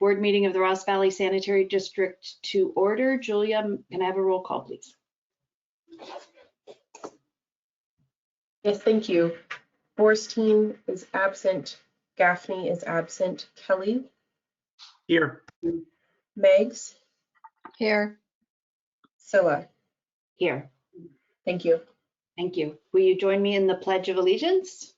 board meeting of the Ross Valley Sanitary District to order. Julia, can I have a roll call, please? Yes, thank you. Borstein is absent. Gaffney is absent. Kelly? Here. Meggs? Here. Scylla? Here. Thank you. Thank you. Will you join me in the Pledge of Allegiance?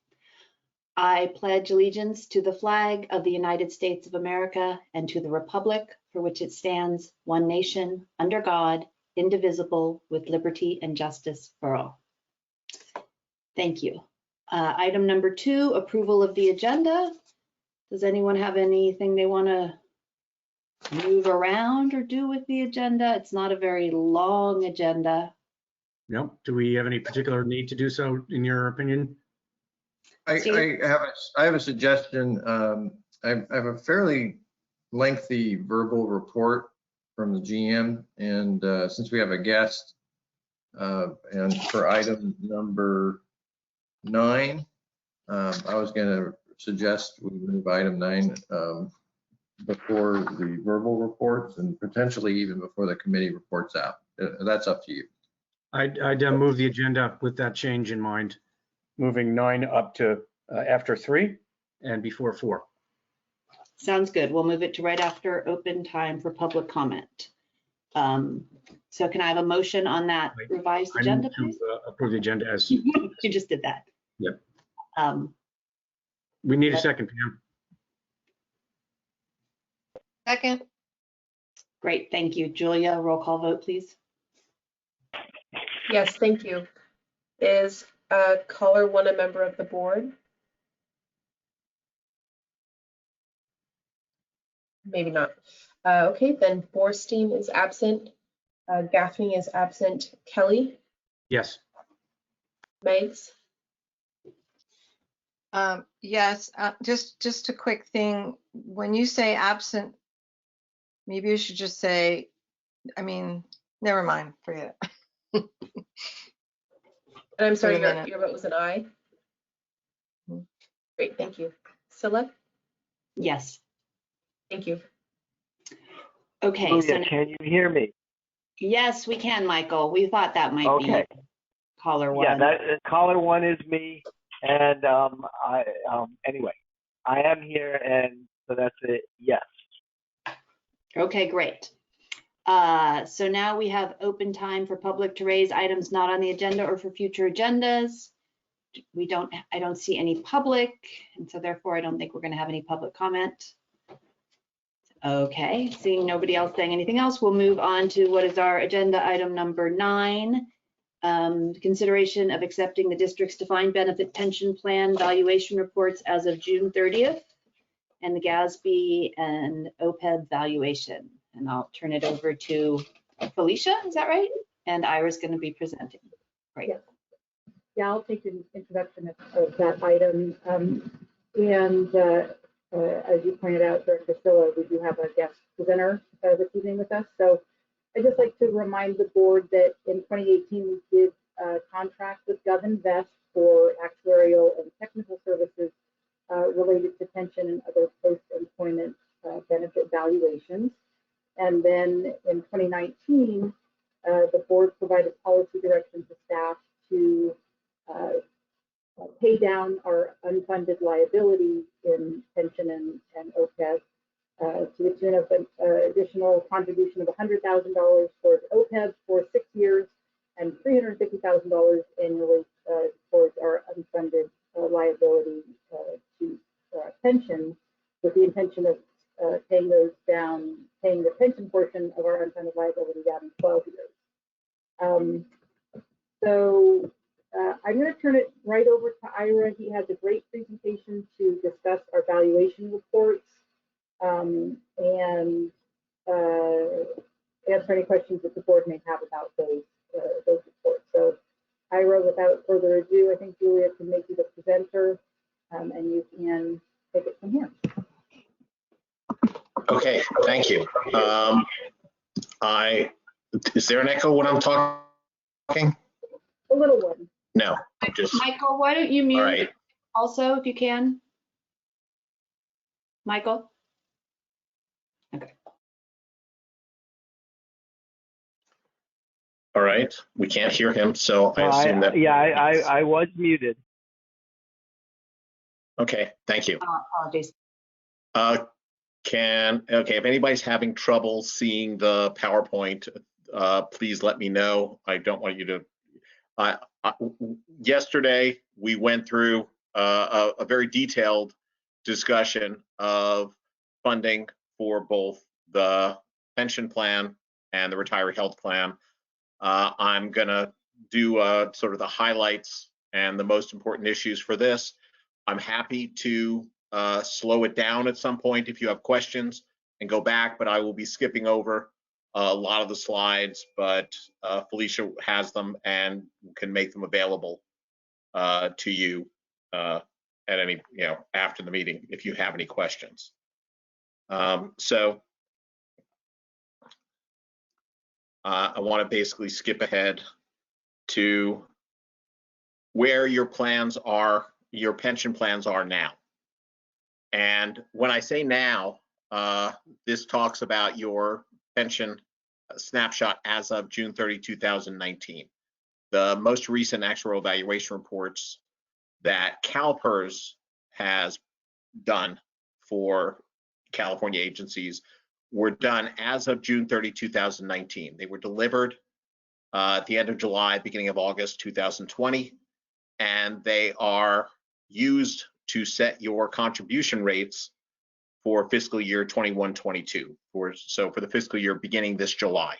I pledge allegiance to the flag of the United States of America and to the republic for which it stands, one nation, under God, indivisible, with liberty and justice for all. Thank you. Item number 2, approval of the agenda. Does anyone have anything they want to move around or do with the agenda? It's not a very long agenda. No. Do we have any particular need to do so, in your opinion? I have a suggestion. I have a fairly lengthy verbal report from the GM, and since we have a guest, and for item number 9, I was going to suggest we move item 9 before the verbal reports and potentially even before the committee reports out. That's up to you. I'd move the agenda with that change in mind, moving 9 up to after 3 and before 4. Sounds good. We'll move it to right after open time for public comment. So can I have a motion on that revised agenda, please? Approve the agenda as. You just did that. Yep. We need a second, Pam. Second. Great, thank you. Julia, roll call vote, please. Yes, thank you. Is caller 1 a member of the board? Maybe not. Okay, then Borstein is absent. Gaffney is absent. Kelly? Yes. Meggs? Yes, just a quick thing. When you say absent, maybe you should just say, I mean, never mind, forget it. And I'm sorry, Wait a minute. your vote was an aye? Great, thank you. Scylla? Yes. Thank you. Okay. Julia, So can you hear me? yes, we can, Michael. We thought that might Okay. be caller 1. Yeah, that caller 1 is me, and anyway, I am here, and so that's it. Yes. Okay, great. So now we have open time for public to raise items not on the agenda or for future agendas. I don't see any public, and so therefore I don't think we're going to have any public comment. Okay, seeing nobody else saying anything else, we'll move on to what is our agenda item number 9. Consideration of accepting the district's defined benefit pension plan valuation reports as of June 30th and the GASB and Opeb valuation. And I'll turn it over to Felicia, is that right? And Ira's going to be presenting. Great. Yeah, I'll take an introduction of that item. As you pointed out, Director Scylla, we do have a guest presenter this evening with us. So I'd just like to remind the board that in 2018, we did contract with GovInvest for actuarial and technical services related to pension and other post-employment benefit valuations. And then in 2019, the board provided policy direction to staff to pay down our unfunded liability in pension and Opeb to the tune of an additional contribution of $100,000 towards Opeb for 6 years and $350,000 annually towards our unfunded liability to pension, with the intention of paying those down, paying the pension portion of our unfunded liability down in 12 years. I'm going to turn it right over to Ira. He has a great presentation to discuss our valuation reports and answer any questions that the board may have about those reports. So Ira, without further ado, I think Julia can make you the presenter and you can take it from here. Okay, thank you. Is there an echo when I'm talking? A little one. No, just. Michael, why don't you mute All right. also if you can? Michael? All right, we can't hear him, so I No, assume that. I was muted. Okay, thank you. Apologies. Okay, if anybody's having trouble seeing the PowerPoint, please let me know. I don't want you to. Yesterday, we went through a very detailed discussion of funding for both the pension plan and the retiree health plan. I'm gonna do sort of the highlights and the most important issues for this. I'm happy to slow it down at some point if you have questions and go back, but I will be skipping over a lot of the slides, but Felicia has them and can make them available to you at any, after the meeting if you have any questions. So I want to basically skip ahead to where your plans are, your pension plans are now. And when I say now, this talks about your pension snapshot as of June 30, 2019. The most recent actuarial evaluation reports that CalPERS has done for California agencies were done as of June 30, 2019. They were delivered at the end of July, beginning of August 2020, and they are used to set your contribution rates for fiscal year 21-22, so for the fiscal year beginning this July.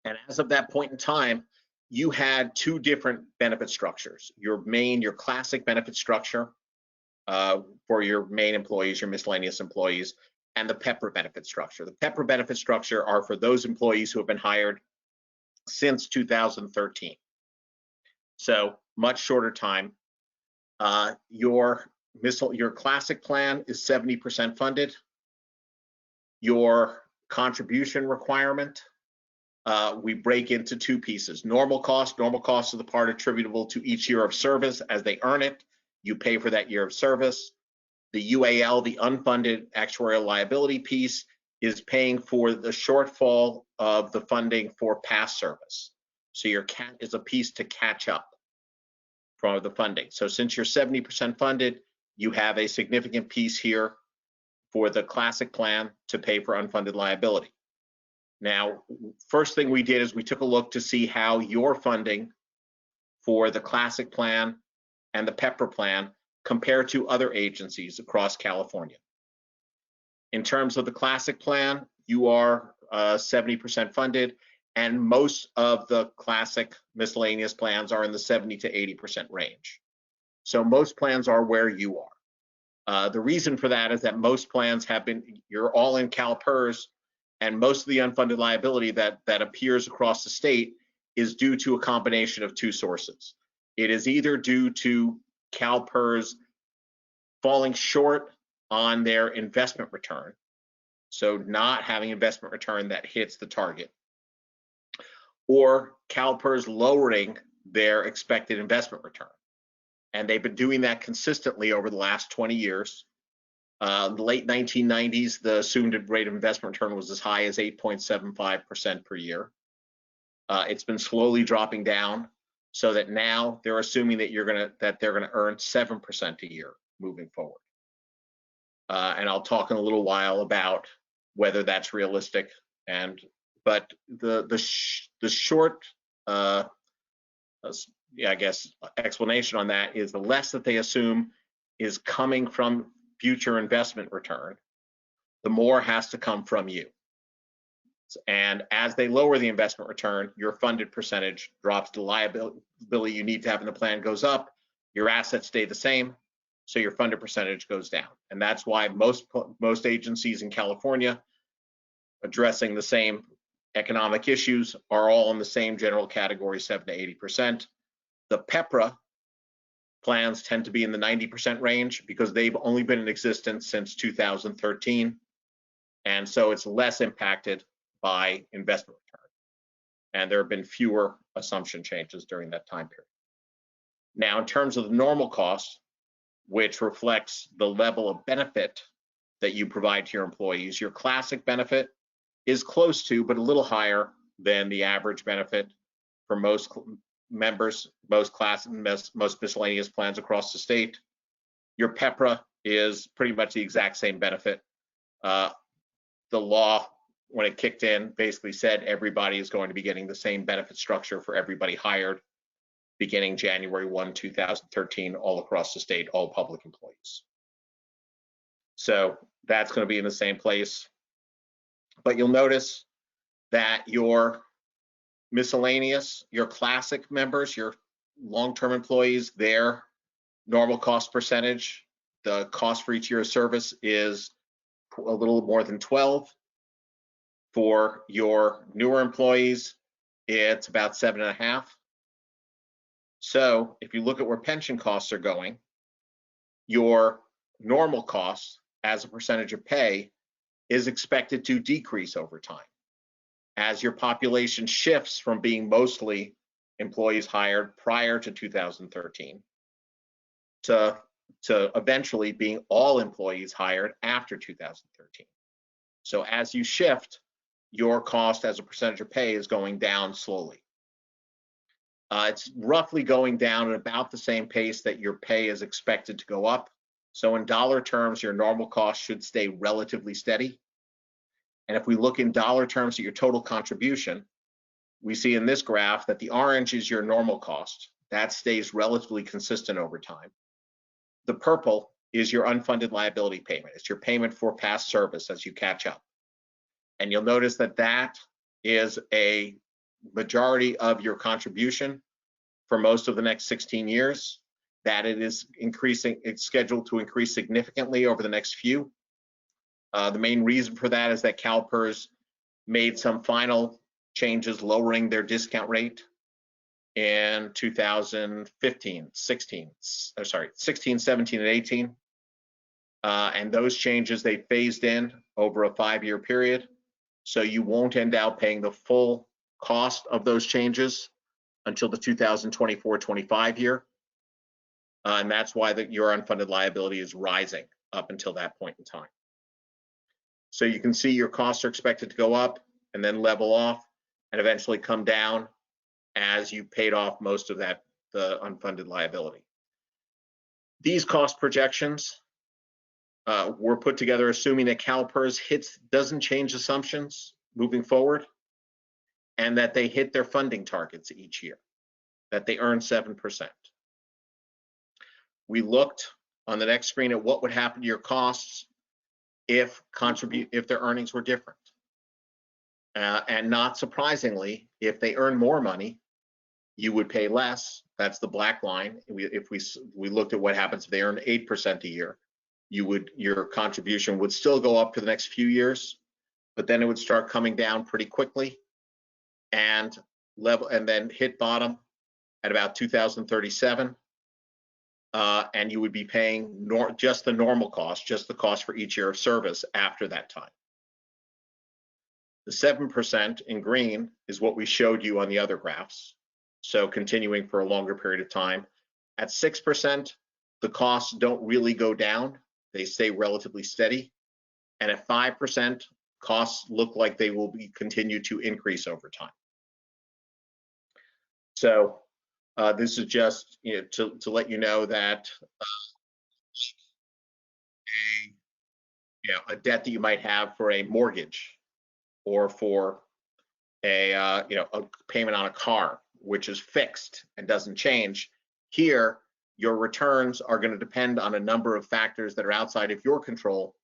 And as of that point in time, you had two different benefit structures. Your classic benefit structure for your main employees, your miscellaneous employees, and the PEPRA benefit structure. The PEPRA benefit structure are for those employees who have been hired since 2013. So much shorter time. Your classic plan is 70% funded. Your contribution requirement, we break into two pieces. Normal cost is the part attributable to each year of service. As they earn it, you pay for that year of service. The UAL, the unfunded actuarial liability piece, is paying for the shortfall of the funding for past service. So your CAT is a piece to catch up from the funding. So since you're 70% funded, you have a significant piece here for the classic plan to pay for unfunded liability. Now, first thing we did is we took a look to see how your funding for the classic plan and the PEPRA plan compare to other agencies across California. In terms of the classic plan, you are 70% funded, and most of the classic miscellaneous plans are in the 70 to 80% range. So most plans are where you are. The reason for that is that most plans you're all in CalPERS, and most of the unfunded liability that appears across the state is due to a combination of two sources. It is either due to CalPERS falling short on their investment return, so not having investment return that hits the target, or CalPERS lowering their expected investment return. And they've been doing that consistently over the last 20 years. In the late 1990s, the assumed rate of investment return was as high as 8.75% per year. It's been slowly dropping down, so that now they're assuming that they're gonna earn 7% a year moving forward. And I'll talk in a little while about whether that's realistic. But the short, I guess, explanation on that is the less that they assume is coming from future investment return, the more has to come from you. And as they lower the investment return, your funded percentage drops, the liability you need to have in the plan goes up, your assets stay the same, so your funded percentage goes down. And that's why most agencies in California addressing the same economic issues are all in the same general category, 7 to 80%. The PEPRA plans tend to be in the 90% range because they've only been in existence since 2013. And so it's less impacted by investment return. And there have been fewer assumption changes during that time period. Now, in terms of the normal cost, which reflects the level of benefit that you provide to your employees, your classic benefit is close to, but a little higher than the average benefit for most members, most class, and most miscellaneous plans across the state. Your PEPRA is pretty much the exact same benefit. The law, when it kicked in, basically said everybody is going to be getting the same benefit structure for everybody hired beginning January 1, 2013, all across the state, all public employees. So that's going to be in the same place. But you'll notice that your miscellaneous, your classic members, your long-term employees, their normal cost percentage, the cost for each year of service is a little more than 12. For your newer employees, it's about 7.5. So if you look at where pension costs are going, your normal costs as a percentage of pay is expected to decrease over time as your population shifts from being mostly employees hired prior to 2013 to eventually being all employees hired after 2013. So as you shift, your cost as a percentage of pay is going down slowly. It's roughly going down at about the same pace that your pay is expected to go up. So in dollar terms, your normal cost should stay relatively steady. And if we look in dollar terms at your total contribution, we see in this graph that the orange is your normal cost. That stays relatively consistent over time. The purple is your unfunded liability payment. It's your payment for past service as you catch up. And you'll notice that that is a majority of your contribution for most of the next 16 years, that it is increasing, it's scheduled to increase significantly over the next few. The main reason for that is that CalPERS made some final changes lowering their discount rate in 2015, 16, 17, and 18. And those changes they phased in over a 5-year period. So you won't end up paying the full cost of those changes until the 2024-25 year. And that's why your unfunded liability is rising up until that point in time. So you can see your costs are expected to go up and then level off and eventually come down as you paid off most of that, the unfunded liability. These cost projections were put together assuming that CalPERS doesn't change assumptions moving forward, and that they hit their funding targets each year, that they earn 7%. We looked on the next screen at what would happen to your costs if their earnings were different. And not surprisingly, if they earn more money, you would pay less. That's the black line. If we looked at what happens if they earn 8% a year, your contribution would still go up for the next few years, but then it would start coming down pretty quickly and then hit bottom at about 2037. And you would be paying just the normal cost, just the cost for each year of service after that time. The 7% in green is what we showed you on the other graphs. So continuing for a longer period of time. At 6%, the costs don't really go down. They stay relatively steady. And at 5%, costs look like they will continue to increase over time. So this is just to let you know that a debt that you might have for a mortgage or for a payment on a car, which is fixed and doesn't change. Here, your returns are going to depend on a number of factors that are outside of your control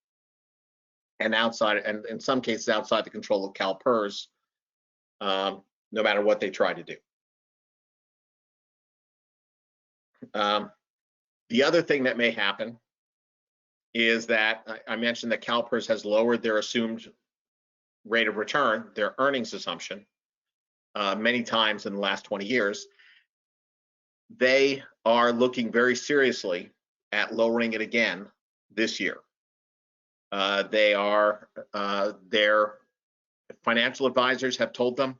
and in some cases outside the control of CalPERS, no matter what they try to do. The other thing that may happen is that I mentioned that CalPERS has lowered their assumed rate of return, their earnings assumption, many times in the last 20 years. They are looking very seriously at lowering it again this year. Their financial advisors have told them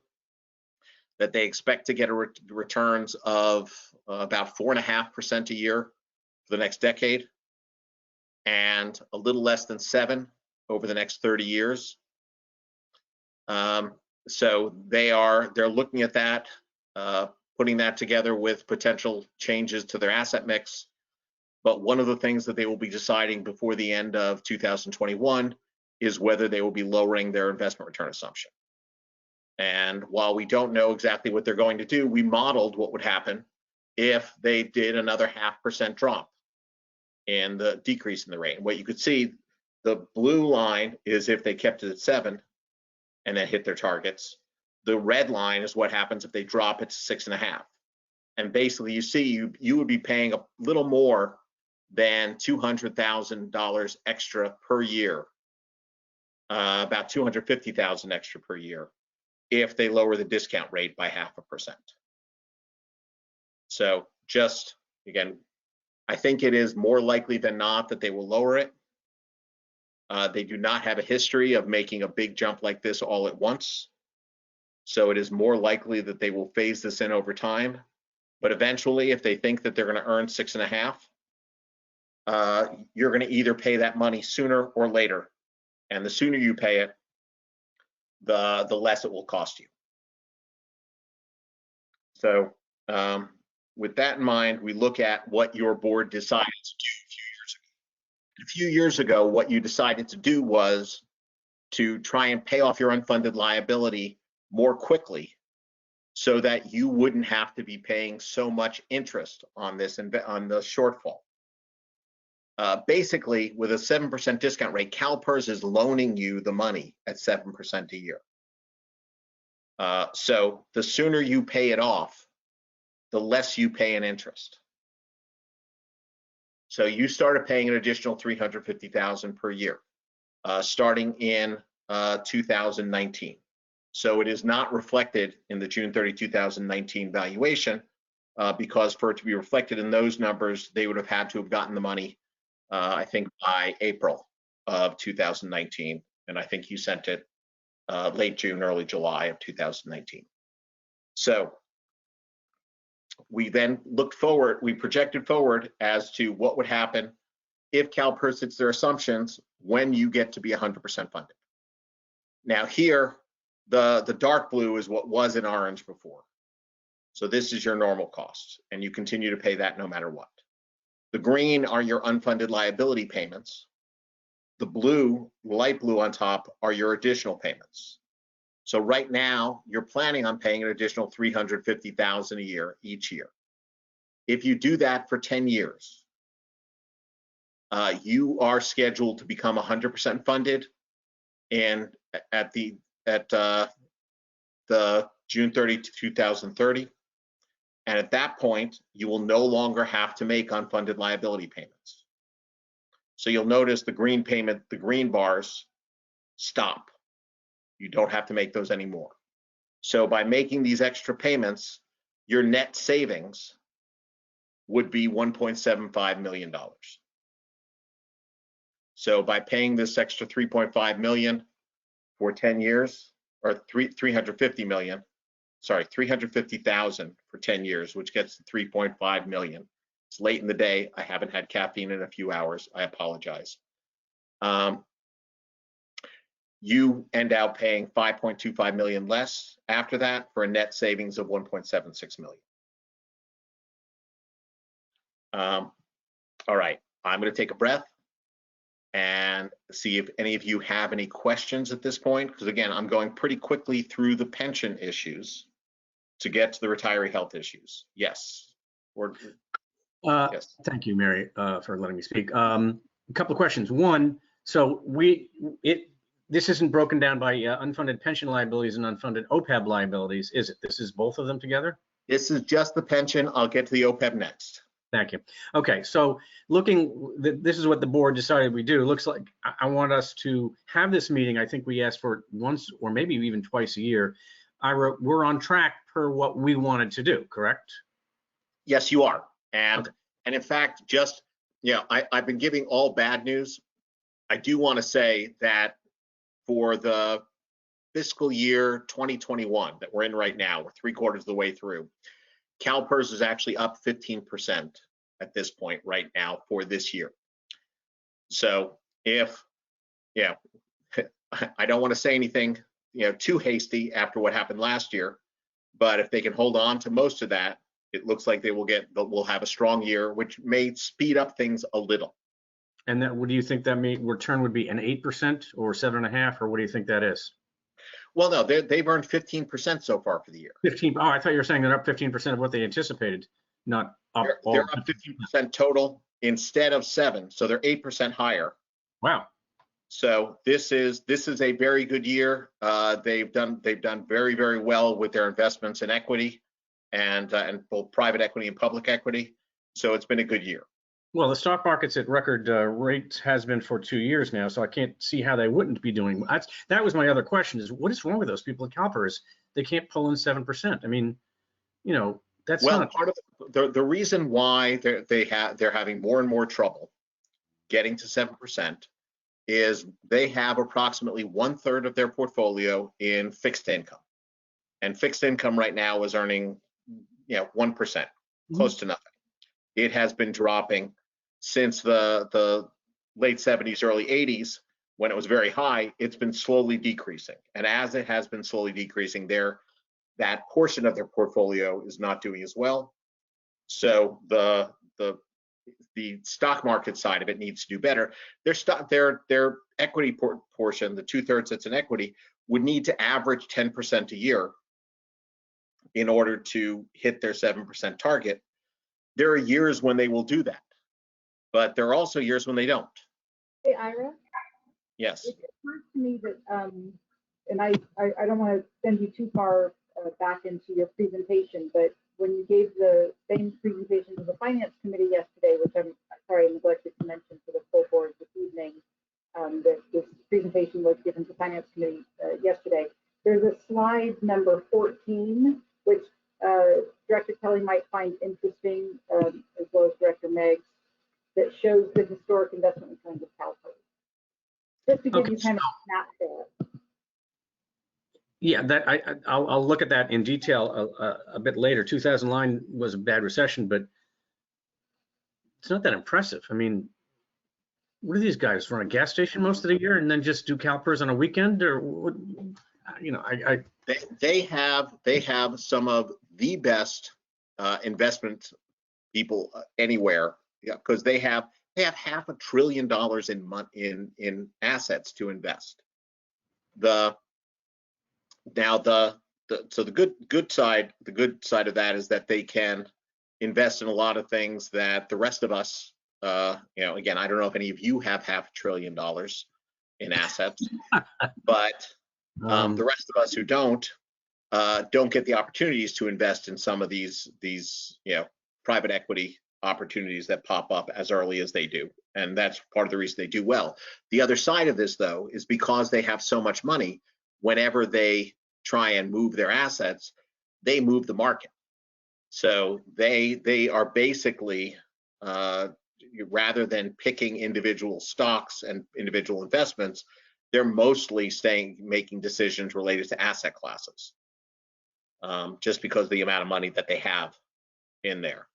that they expect to get returns of about 4.5% a year for the next decade, and a little less than 7% over the next 30 years. So they're looking at that, putting that together with potential changes to their asset mix. But one of the things that they will be deciding before the end of 2021 is whether they will be lowering their investment return assumption. And while we don't know exactly what they're going to do, we modeled what would happen if they did another 0.5% drop in the decrease in the rate. And what you could see, the blue line is if they kept it at 7 and then hit their targets. The red line is what happens if they drop it to 6.5. And basically you see you would be paying a little more than $200,000 extra per year, about $250,000 extra per year, if they lower the discount rate by 0.5%. So just, again, I think it is more likely than not that they will lower it. They do not have a history of making a big jump like this all at once. So it is more likely that they will phase this in over time. But eventually, if they think that they're going to earn 6.5, you're going to either pay that money sooner or later. And the sooner you pay it, the less it will cost you. So with that in mind, we look at what your board decided to do a few years ago. A few years ago, what you decided to do was to try and pay off your unfunded liability more quickly so that you wouldn't have to be paying so much interest on this on the shortfall. Basically, with a 7% discount rate, CalPERS is loaning you the money at 7% a year. So the sooner you pay it off, the less you pay in interest. So you started paying an additional $350,000 per year, starting in 2019. So it is not reflected in the June 30, 2019 valuation, because for it to be reflected in those numbers, they would have had to have gotten the money, I think, by April of 2019. And I think you sent it late June, early July of 2019. So we then looked forward, we projected forward as to what would happen if CalPERS hits their assumptions when you get to be 100% funded. Now here, the dark blue is what was in orange before. So this is your normal costs, and you continue to pay that no matter what. The green are your unfunded liability payments. The blue, light blue on top, are your additional payments. So right now, you're planning on paying an additional $350,000 a year each year. If you do that for 10 years, you are scheduled to become 100% funded, and at the June 30, 2030. And at that point, you will no longer have to make unfunded liability payments. So you'll notice the green payment, the green bars stop. You don't have to make those anymore. So by making these extra payments, your net savings would be $1.75 million. So by paying this extra $3.5 million for 10 years, or $350,000 for 10 years, which gets to $3.5 million. It's late in the day. I haven't had caffeine in a few hours. I apologize. You end out paying $5.25 million less after that for a net savings of $1.76 million. All right, I'm going to take a breath and see if any of you have any questions at this point, because again, I'm going pretty quickly through the pension issues to get to the retiree health issues. Yes. Yes. Thank you, Mary, for letting me speak. A couple of questions. One, so this isn't broken down by unfunded pension liabilities and unfunded Opeb liabilities, is it? This is both of them together? This is just the pension. I'll get to the Opeb next. Thank you. Okay, so this is what the board decided we do. It looks like I want us to have this meeting. I think we asked for it once or maybe even twice a year. We're on track per what we wanted to do, correct? Yes, you are. And okay. And in fact, just, I've been giving all bad news. I do want to say that for the fiscal year 2021 that we're in right now, we're 3/4 of the way through, CalPERS is actually up 15% at this point right now for this year. So I don't want to say anything, too hasty after what happened last year. But if they can hold on to most of that, it looks like we'll have a strong year, which may speed up things a little. And that, what do you think that return would be, an 8% or 7.5%, or what do you think that is? Well, no, they've earned 15% so far for the year. 15. Oh, I thought you were saying they're up 15% of what they anticipated, not up. They're up 15% total instead of 7%, so they're 8% higher. Wow. So this is a very good year. They've done very, very well with their investments in equity and both private equity and public equity. So it's been a good year. Well, the stock market's at record rates, has been for 2 years now, so I can't see how they wouldn't be doing. That was my other question: is what is wrong with those people at CalPERS? They can't pull in 7%. I mean, that's not part of the reason why they're having more and more trouble getting to 7% is they have approximately 1/3 of their portfolio in fixed income, and fixed income right now is earning 1%, close to nothing. It has been dropping since the late 70s, early 80s, when it was very high. It's been slowly decreasing, and as it has been slowly decreasing, that portion of their portfolio is not doing as well. So the stock market side of it needs to do better. Their equity portion, the 2/3 that's in equity, would need to average 10% a year in order to hit their 7% target. There are years when they will do that, but there are also years when they don't. Hey, Ira? Yes. It occurs to me that, and I don't want to send you too far back into your presentation, but when you gave the same presentation to the Finance Committee yesterday, which I'm sorry I neglected to mention to the full board this evening, that this presentation was given to Finance Committee yesterday. There's a slide number 14, which Director Kelly might find interesting, as well as Director Meggs, that shows the historic investment returns of CalPERS. Just to give you kind of a snapshot. Yeah, I'll look at that in detail a bit later. 2009 was a bad recession, but it's not that impressive. I mean, what do these guys run a gas station most of the year and then just do CalPERS on a weekend, or what? They have some of the best investment people anywhere, because they have $500 billion in assets to invest. So the good side of that is that they can invest in a lot of things that the rest of us, again, I don't know if any of you have $500 billion in assets, but the rest of us who don't get the opportunities to invest in some of these private equity opportunities that pop up as early as they do, and that's part of the reason they do well. The other side of this, though, is because they have so much money. Whenever they try and move their assets, they move the market. So they are basically, rather than picking individual stocks and individual investments, they're mostly making decisions related to asset classes, just because of the amount of money that they have in there.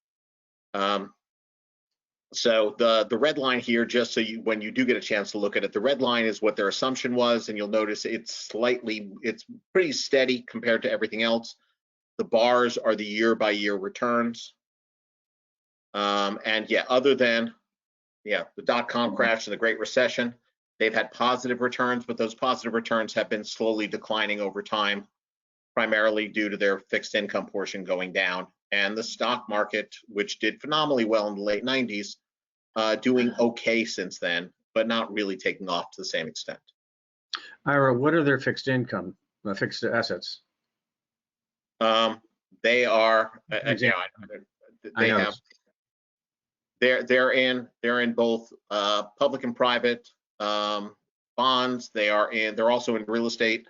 So the red line here, just so when you do get a chance to look at it, the red line is what their assumption was, and you'll notice it's pretty steady compared to everything else. The bars are the year-by-year returns. And yeah, other than the dot-com crash and the Great Recession, they've had positive returns, but those positive returns have been slowly declining over time, primarily due to their fixed income portion going down, and the stock market, which did phenomenally well in the late 90s, doing okay since then, but not really taking off to the same extent. Ira, what are their fixed income, fixed assets? They are, they're in both public and private bonds. They're also in real estate.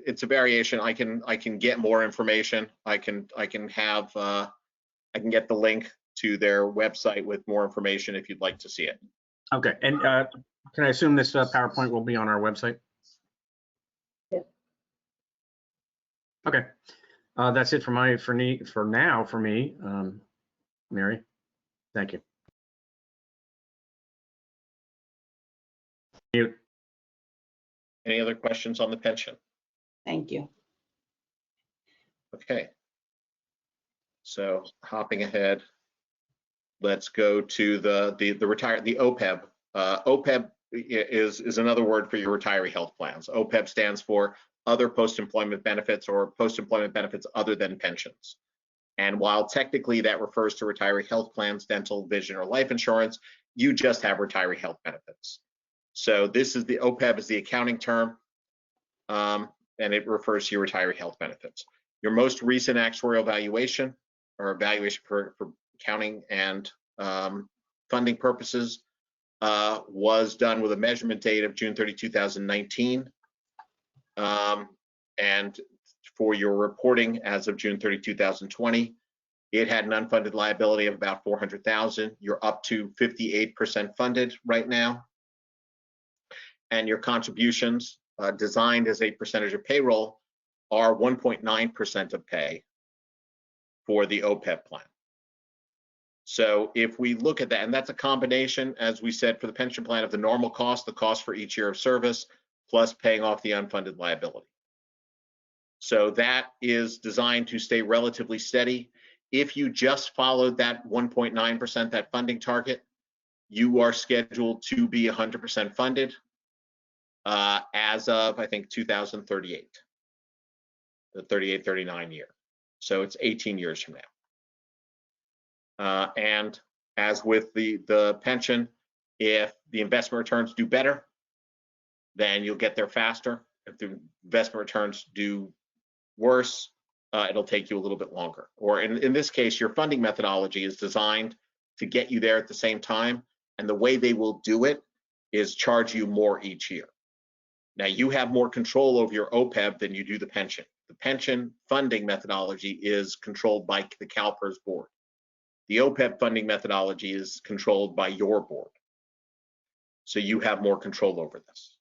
It's a variation. I can get more information. I can get the link to their website with more information if you'd like to see it. Okay, and can I assume this PowerPoint will be on our website? Yeah. Okay, that's it for now for me. Mary, thank you. Mute. Any other questions on the pension? Thank you. Okay. So hopping ahead, let's go to the OPEB. OPEB is another word for your retiree health plans. OPEB stands for other post-employment benefits, or post-employment benefits other than pensions. And while technically that refers to retiree health plans, dental, vision, or life insurance, you just have retiree health benefits. So this is the OPEB is the accounting term, and it refers to your retiree health benefits. Your most recent actuarial valuation, or evaluation for accounting and funding purposes, was done with a measurement date of June 30, 2019. And for your reporting as of June 30, 2020, it had an unfunded liability of about $400,000. You're up to 58% funded right now. And your contributions, designed as a percentage of payroll, are 1.9% of pay for the OPEB plan. So if we look at that, and that's a combination, as we said, for the pension plan, of the normal cost, the cost for each year of service, plus paying off the unfunded liability. So that is designed to stay relatively steady. If you just followed that 1.9%, that funding target, you are scheduled to be 100% funded as of, I think, 2038, the 38, 39 year. So it's 18 years from now. And as with the pension, if the investment returns do better, then you'll get there faster. If the investment returns do worse, it'll take you a little bit longer. Or in this case, your funding methodology is designed to get you there at the same time. And the way they will do it is charge you more each year. Now, you have more control over your OPEB than you do the pension. The pension funding methodology is controlled by the CalPERS board. The OPEB funding methodology is controlled by your board. So you have more control over this.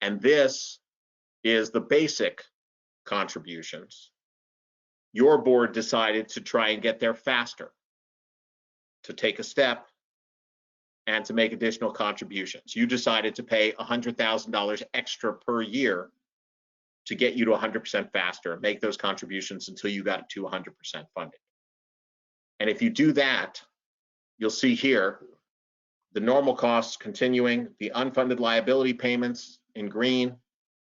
And this is the basic contributions. Your board decided to try and get there faster, to take a step and to make additional contributions. You decided to pay $100,000 extra per year to get you to 100% faster, make those contributions until you got to 100% funded. And if you do that, you'll see here the normal costs continuing, the unfunded liability payments in green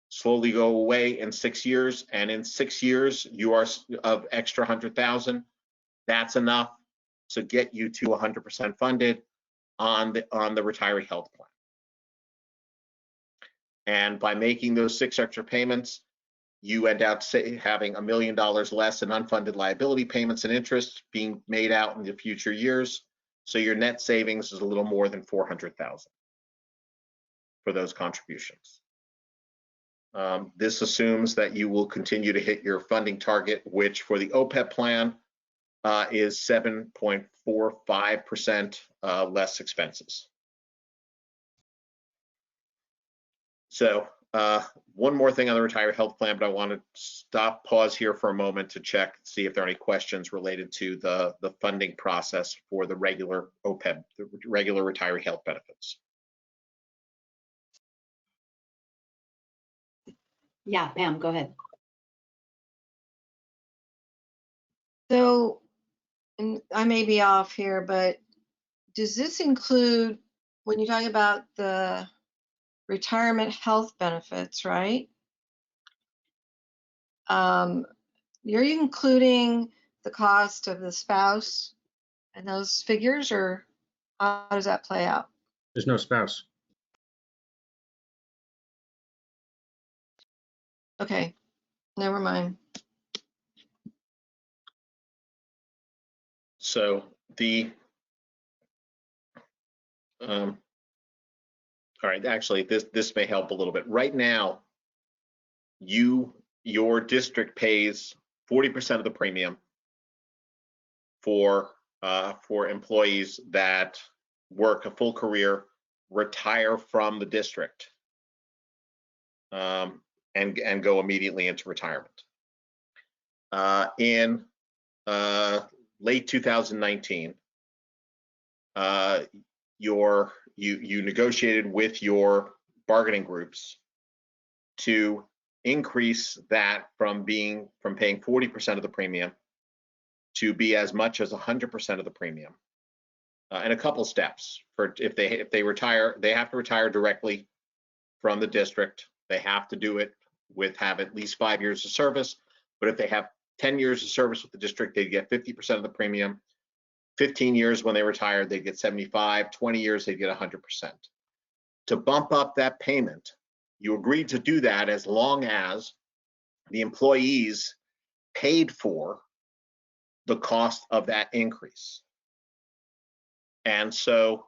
slowly go away in 6 years, and in 6 years you are of extra 100,000. That's enough to get you to 100% funded on the retiree health plan. And by making those 6 extra payments, you end up having $1 million less in unfunded liability payments and interest being made out in the future years. So your net savings is a little more than $400,000 for those contributions. This assumes that you will continue to hit your funding target, which for the OPEB plan is 7.45% less expenses. So one more thing on the retiree health plan, but I want to pause here for a moment to check, see if there are any questions related to the funding process for the regular OPEB, the regular retiree health benefits. Yeah, Pam, go ahead. So, and I may be off here, but does this include, when you talk about the retirement health benefits, right? You're including the cost of the spouse and those figures, or how does that play out? There's no spouse. Okay, never mind. So all right, actually, this may help a little bit. Right now, your district pays 40% of the premium for employees that work a full career, retire from the district, and go immediately into retirement. In late 2019, you negotiated with your bargaining groups to increase that from paying 40% of the premium to be as much as 100% of the premium in a couple steps. For if they retire, they have to retire directly from the district. They have to do it have at least 5 years of service. But if they have 10 years of service with the district, they get 50% of the premium. 15 years when they retire, they get 75. 20 years, they get 100%. To bump up that payment, you agreed to do that as long as the employees paid for the cost of that increase. And so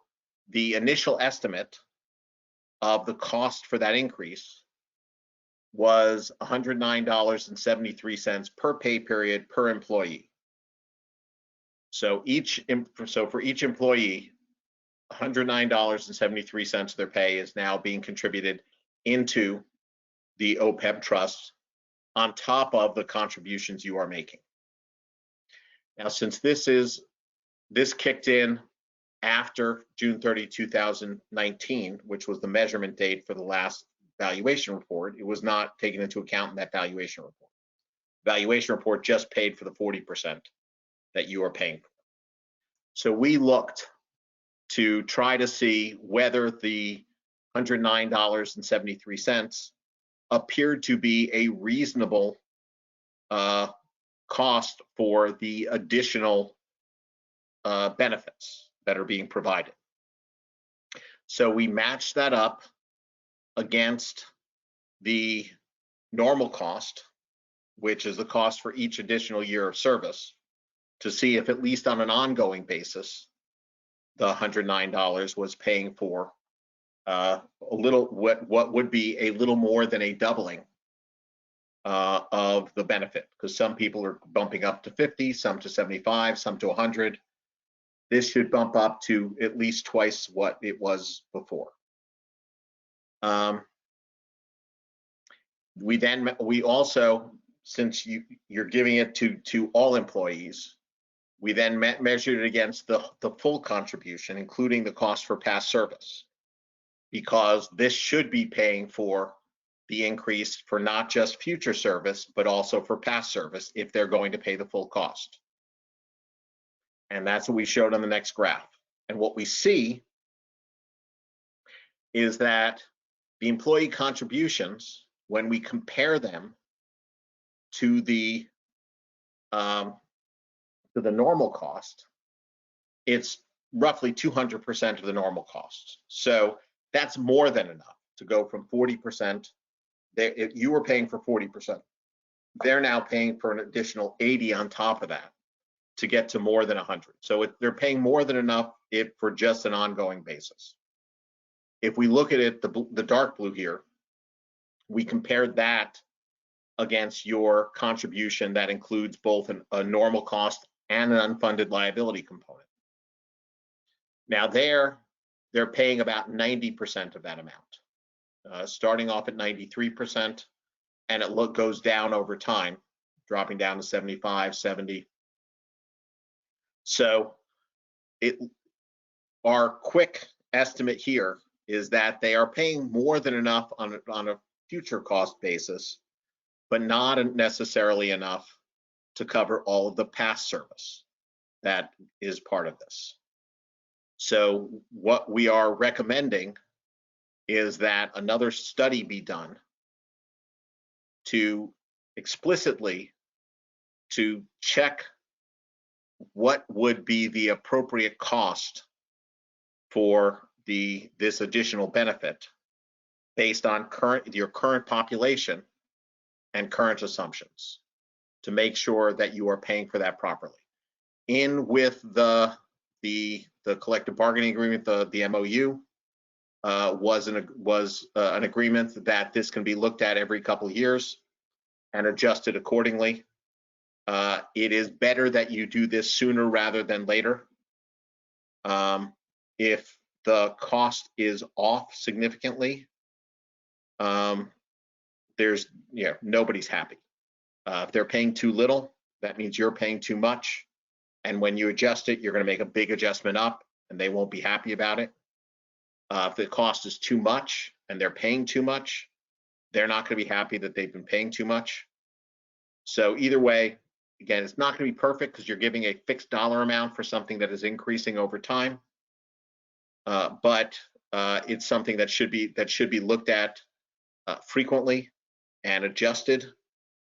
the initial estimate of the cost for that increase was $109.73 per pay period per employee. So for each employee, $109.73 of their pay is now being contributed into the OPEB trust on top of the contributions you are making. Now, since this kicked in after June 30, 2019, which was the measurement date for the last valuation report, it was not taken into account in that valuation report. Valuation report just paid for the 40% that you are paying for. So we looked to try to see whether the $109.73 appeared to be a reasonable cost for the additional benefits that are being provided. So we matched that up against the normal cost, which is the cost for each additional year of service, to see if at least on an ongoing basis, the $109 was paying for what would be a little more than a doubling of the benefit, because some people are bumping up to 50, some to 75, some to 100. This should bump up to at least twice what it was before. We also, since you're giving it to all employees, we then measured it against the full contribution, including the cost for past service, because this should be paying for the increase for not just future service, but also for past service if they're going to pay the full cost. And that's what we showed on the next graph. And what we see is that the employee contributions, when we compare them to the normal cost, it's roughly 200% of the normal costs. So that's more than enough to go from 40%. You were paying for 40%. They're now paying for an additional 80 on top of that to get to more than 100. So they're paying more than enough for just an ongoing basis. If we look at it, the dark blue here, we compared that against your contribution that includes both a normal cost and an unfunded liability component. Now they're paying about 90% of that amount, starting off at 93%, and it goes down over time, dropping down to 75, 70. So our quick estimate here is that they are paying more than enough on a future cost basis, but not necessarily enough to cover all of the past service that is part of this. So what we are recommending is that another study be done to explicitly to check what would be the appropriate cost for this additional benefit based on your current population and current assumptions, to make sure that you are paying for that properly. In with the collective bargaining agreement, the MOU was an agreement that this can be looked at every couple of years and adjusted accordingly. It is better that you do this sooner rather than later. If the cost is off significantly, nobody's happy. If they're paying too little, that means you're paying too much. And when you adjust it, you're going to make a big adjustment up and they won't be happy about it. If the cost is too much and they're paying too much, they're not going to be happy that they've been paying too much. So either way, again, it's not going to be perfect because you're giving a fixed dollar amount for something that is increasing over time. But it's something that should be looked at frequently and adjusted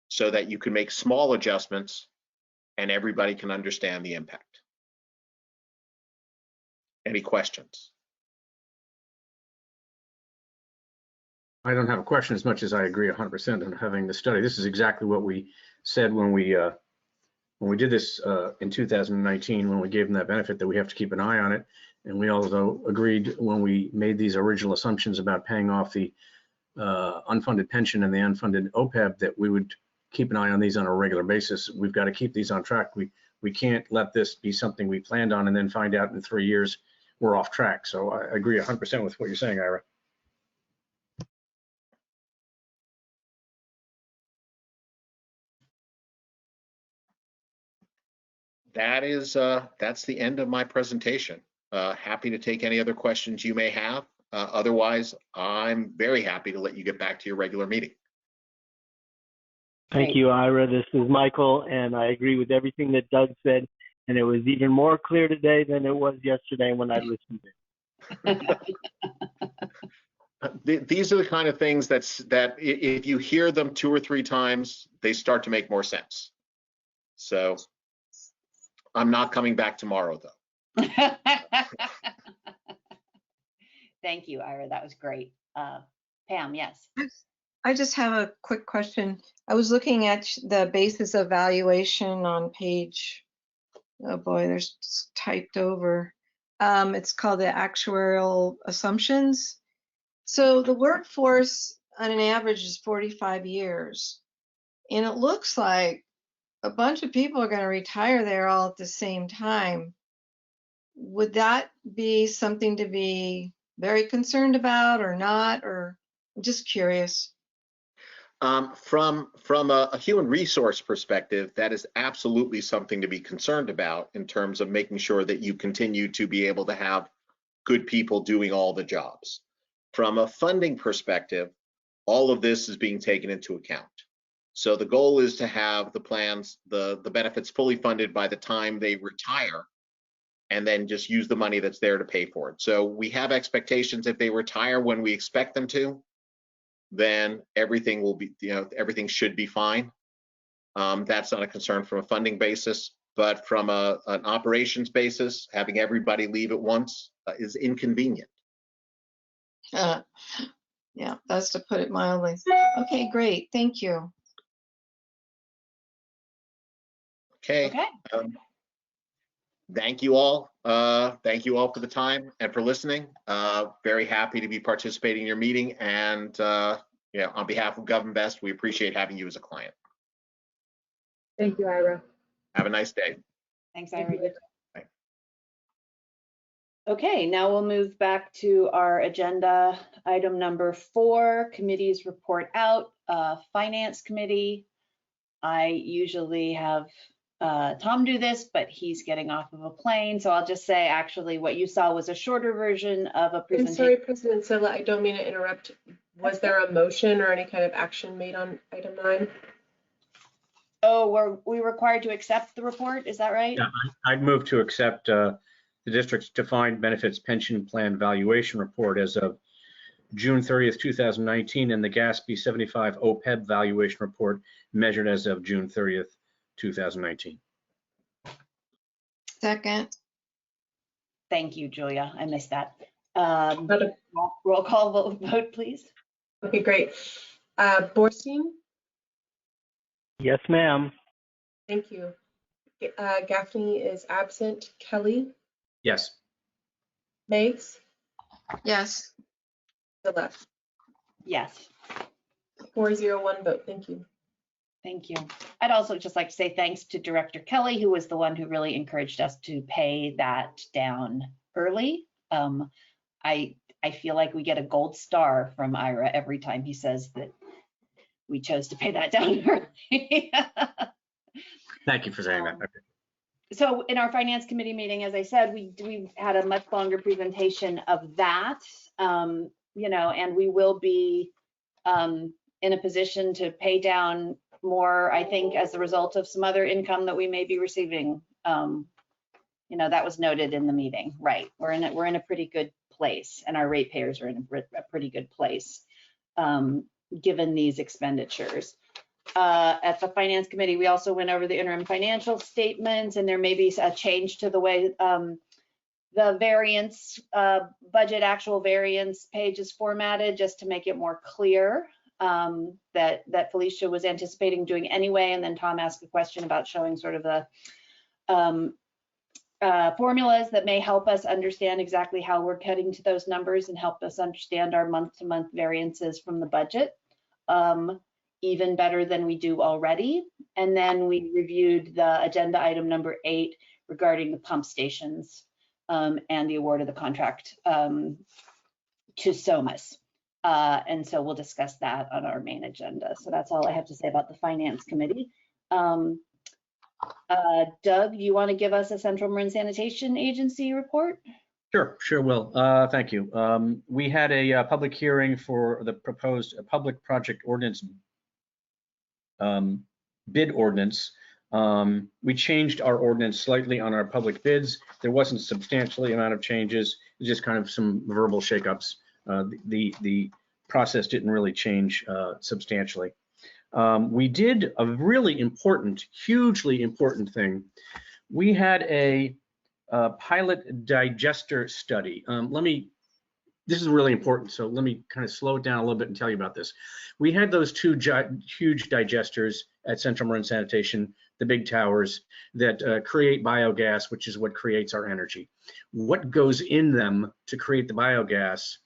so that you can make small adjustments and everybody can understand the impact. Any questions? I don't have a question as much as I agree 100% on having the study. This is exactly what we said when we did this in 2019, when we gave them that benefit, that we have to keep an eye on it. And we also agreed when we made these original assumptions about paying off the unfunded pension and the unfunded Opeb that we would keep an eye on these on a regular basis. We've got to keep these on track. We can't let this be something we planned on and then find out in 3 years we're off track. So I agree 100% with what you're saying, Ira. That's the end of my presentation. Happy to take any other questions you may have. Otherwise, I'm very happy to let you get back to your regular meeting. Thank you, Ira. This is Michael, and I agree with everything that Doug said. And it was even more clear today than it was yesterday when I listened to it. These are the kind of things that if you hear them 2 or 3 times, they start to make more sense. So I'm not coming back tomorrow, though. Thank you, Ira. That was great. Pam, yes. I just have a quick question. I was looking at the basis of valuation on page, oh boy, there's typed over. It's called the actuarial assumptions. So the workforce on an average is 45 years. And it looks like a bunch of people are going to retire there all at the same time. Would that be something to be very concerned about or not? Or I'm just curious. From a human resource perspective, that is absolutely something to be concerned about in terms of making sure that you continue to be able to have good people doing all the jobs. From a funding perspective, all of this is being taken into account. So the goal is to have the plans, the benefits fully funded by the time they retire, and then just use the money that's there to pay for it. So we have expectations if they retire when we expect them to, then everything will be, everything should be fine. That's not a concern from a funding basis, but from an operations basis, having everybody leave at once is inconvenient. Yeah, that's to put it mildly. Okay, great. Thank you. Okay. Thank you all. Thank you all for the time and for listening. Very happy to be participating in your meeting, and on behalf of GovInvest, we appreciate having you as a client. Thank you, Ira. Have a nice day. Thanks, Ira. Bye. Okay, now we'll move back to our agenda item number 4, committees report out. Finance Committee. I usually have Tom do this, but he's getting off of a plane. So I'll just say, actually, what you saw was a shorter version of a presentation. I'm sorry, President Silla, I don't mean to interrupt. Was there a motion or any kind of action made on item 9? Oh, were we required to accept the report? Is that right? Yeah, I'd move to accept the district's defined benefits pension plan valuation report as of June 30th, 2019, and the GASB 75 Opeb valuation report measured as of June 30th, 2019. Second. Thank you, Julia. I missed that. Roll call vote, please. Okay, great. Borstein? Yes, ma'am. Thank you. Gaffney is absent. Kelly? Yes. Meigs? Yes. Silla? Yes. 401 vote. Thank you. Thank you. I'd also just like to say thanks to Director Kelly, who was the one who really encouraged us to pay that down early. I feel like we get a gold star from Ira every time he says that we chose to pay that down early. Thank you for saying that. So in our Finance Committee meeting, as I said, we had a much longer presentation of that. You know, and we will be in a position to pay down more, I think, as a result of some other income that we may be receiving. You know, that was noted in the meeting, right? We're in a pretty good place, and our ratepayers are in a pretty good place, given these expenditures. At the Finance Committee, we also went over the interim financial statements, and there may be a change to the way the variance, budget actual variance page is formatted, just to make it more clear, that Felicia was anticipating doing anyway. And then Tom asked a question about showing sort of the formulas that may help us understand exactly how we're cutting to those numbers and help us understand our month-to-month variances from the budget, even better than we do already. And then we reviewed the agenda item number 8 regarding the pump stations, and the award of the contract to SOMAS. And so we'll discuss that on our main agenda. So that's all I have to say about the Finance Committee. Doug, do you want to give us a Central Marin Sanitation Agency report? Sure will. Thank you. We had a public hearing for the proposed public project ordinance, bid ordinance. We changed our ordinance slightly on our public bids. There wasn't substantially amount of changes, just kind of some verbal shakeups. The process didn't really change substantially. We did a really important, hugely important thing. We had a pilot digester study. This is really important, so let me kind of slow it down a little bit and tell you about this. We had those two huge digesters at Central Marin Sanitation, the big towers that create biogas, which is what creates our energy. What goes in them to create the biogas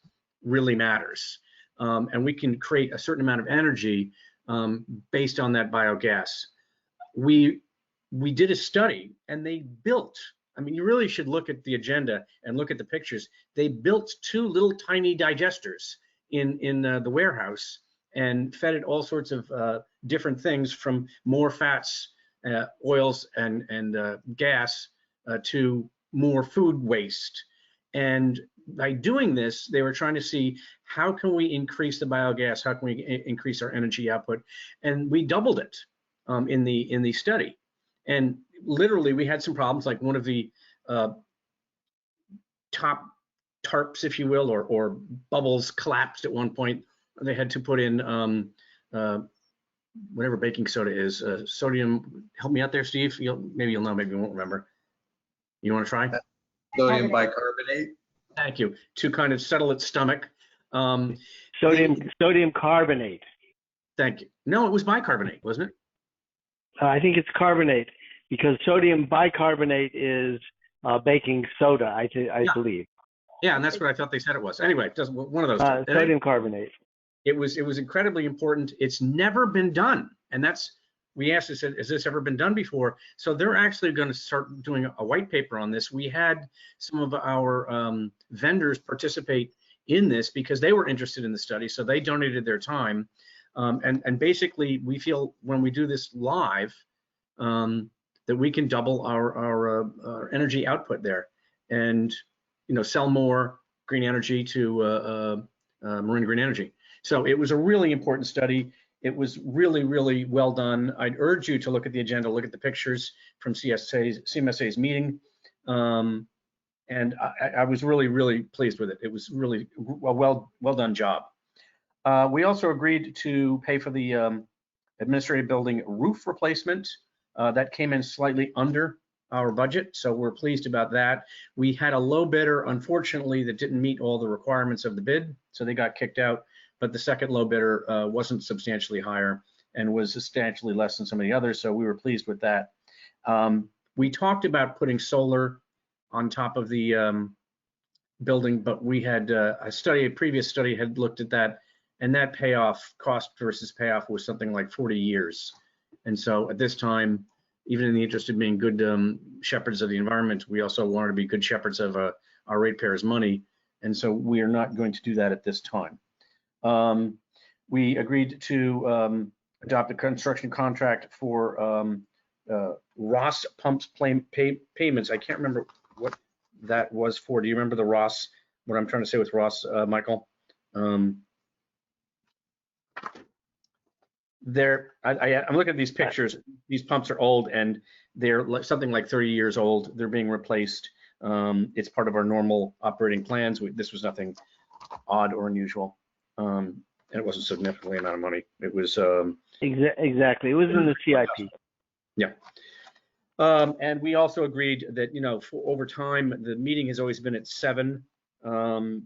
really matters. And we can create a certain amount of energy based on that biogas. We did a study, and they built, I mean, you really should look at the agenda and look at the pictures. They built 2 little tiny digesters in the warehouse and fed it all sorts of different things, from more fats, oils, and gas to more food waste. And by doing this, they were trying to see, how can we increase the biogas? How can we increase our energy output? And we doubled it in the study. And literally, we had some problems, like one of the top tarps, if you will, or bubbles collapsed at one point. They had to put in whatever baking soda is, sodium. Help me out there, Steve. Maybe you'll know, maybe you won't remember. You want to try? Sodium bicarbonate. Thank you. To kind of settle its stomach. Sodium carbonate. Thank you. No, it was bicarbonate, wasn't it? I think it's carbonate, because sodium bicarbonate is baking soda, I believe. Yeah, and that's what I thought they said it was. Anyway, just one of those. Sodium carbonate. It was incredibly important. It's never been done, and we asked, has this ever been done before? So they're actually going to start doing a white paper on this. We had some of our vendors participate in this because they were interested in the study, so they donated their time. And basically, we feel when we do this live that we can double our energy output there, and sell more green energy to Marin Green Energy. So it was a really important study. It was really, really well done. I'd urge you to look at the agenda, look at the pictures from CMSA's meeting. And I was really, really pleased with it. It was really a well done job. We also agreed to pay for the administrative building roof replacement. That came in slightly under our budget, so we're pleased about that. We had a low bidder, unfortunately, that didn't meet all the requirements of the bid, so they got kicked out. But the second low bidder wasn't substantially higher and was substantially less than some of the others, so we were pleased with that. We talked about putting solar on top of the building, but we had a previous study had looked at that, and that payoff, cost versus payoff, was something like 40 years. And so at this time, even in the interest of being good shepherds of the environment, we also wanted to be good shepherds of our ratepayers' money, and so we are not going to do that at this time. We agreed to adopt a construction contract for Ross pumps payments. I can't remember what that was for. Do you remember the Ross what I'm trying to say with Ross, Michael. I'm looking at these pictures. These pumps are old and they're something like 30 years old. They're being replaced. It's part of our normal operating plans. This was nothing odd or unusual. And it wasn't significantly amount of money. It was exactly. It was in the CIP. Yeah. And we also agreed that, over time, the meeting has always been at 7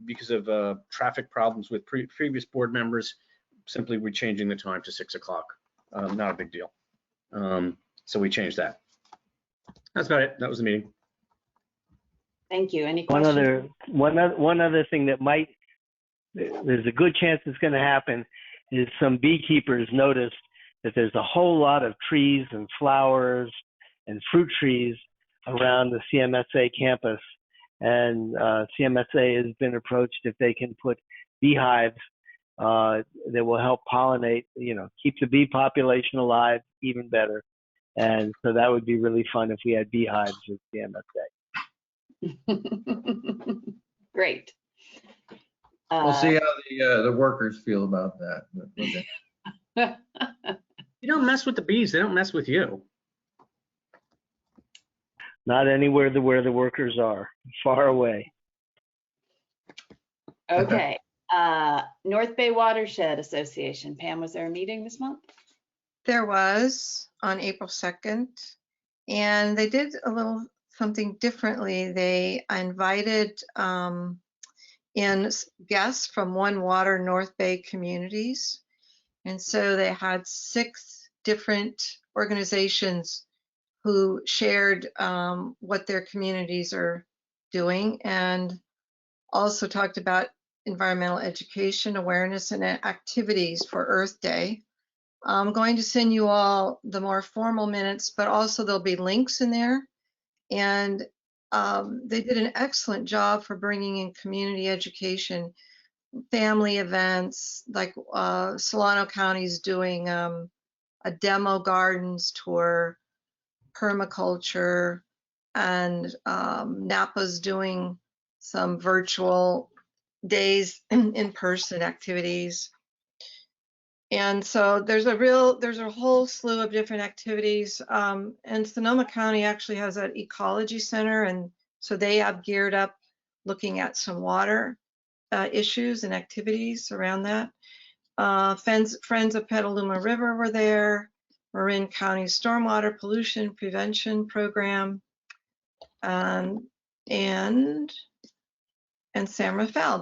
because of traffic problems with previous board members. Simply, we're changing the time to 6 o'clock. Not a big deal. So we changed that. That's about it. That was the meeting. Thank you. Any questions? One other thing that there's a good chance it's going to happen is some beekeepers noticed that there's a whole lot of trees and flowers and fruit trees around the CMSA campus. And CMSA has been approached if they can put beehives that will help pollinate, keep the bee population alive even better. And so that would be really fun if we had beehives at CMSA. Great. We'll see how the workers feel about that. Okay. You don't mess with the bees. They don't mess with you. Not anywhere where the workers are, far away. Okay. North Bay Watershed Association. Pam, was there a meeting this month? There was on April 2nd, and they did a little something differently. They invited in guests from One Water North Bay communities. And so they had 6 different organizations who shared what their communities are doing, and also talked about environmental education, awareness, and activities for Earth Day. I'm going to send you all the more formal minutes, but also there'll be links in there. And they did an excellent job for bringing in community education, family events, like Solano County's doing a demo gardens tour, permaculture, and Napa's doing some virtual days, in-person activities. And so there's a whole slew of different activities. And Sonoma County actually has an ecology center, and so they have geared up looking at some water issues and activities around that. Friends of Petaluma River were there. Marin County Stormwater Pollution Prevention Program, and San Rafael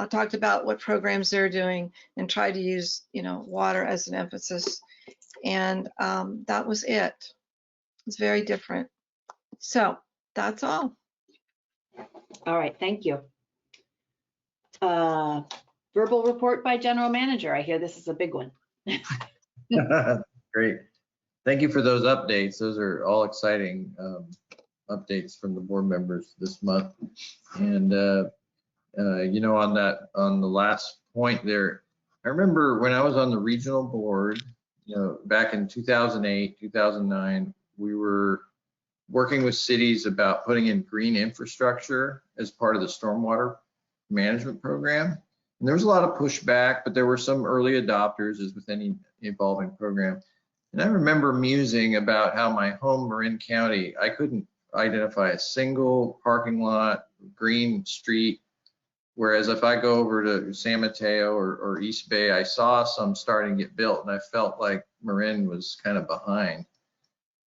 talked about what programs they're doing and tried to use, water as an emphasis. And that was it. It's very different. So that's all. All right, thank you. Verbal report by general manager. I hear this is a big one. Great. Thank you for those updates. Those are all exciting updates from the board members this month. And on the last point there, I remember when I was on the regional board, back in 2008, 2009, we were working with cities about putting in green infrastructure as part of the stormwater management program. And there was a lot of pushback, but there were some early adopters, as with any evolving program. And I remember musing about how my home, Marin County, I couldn't identify a single parking lot, green street. Whereas if I go over to San Mateo or East Bay, I saw some starting to get built, and I felt like Marin was kind of behind.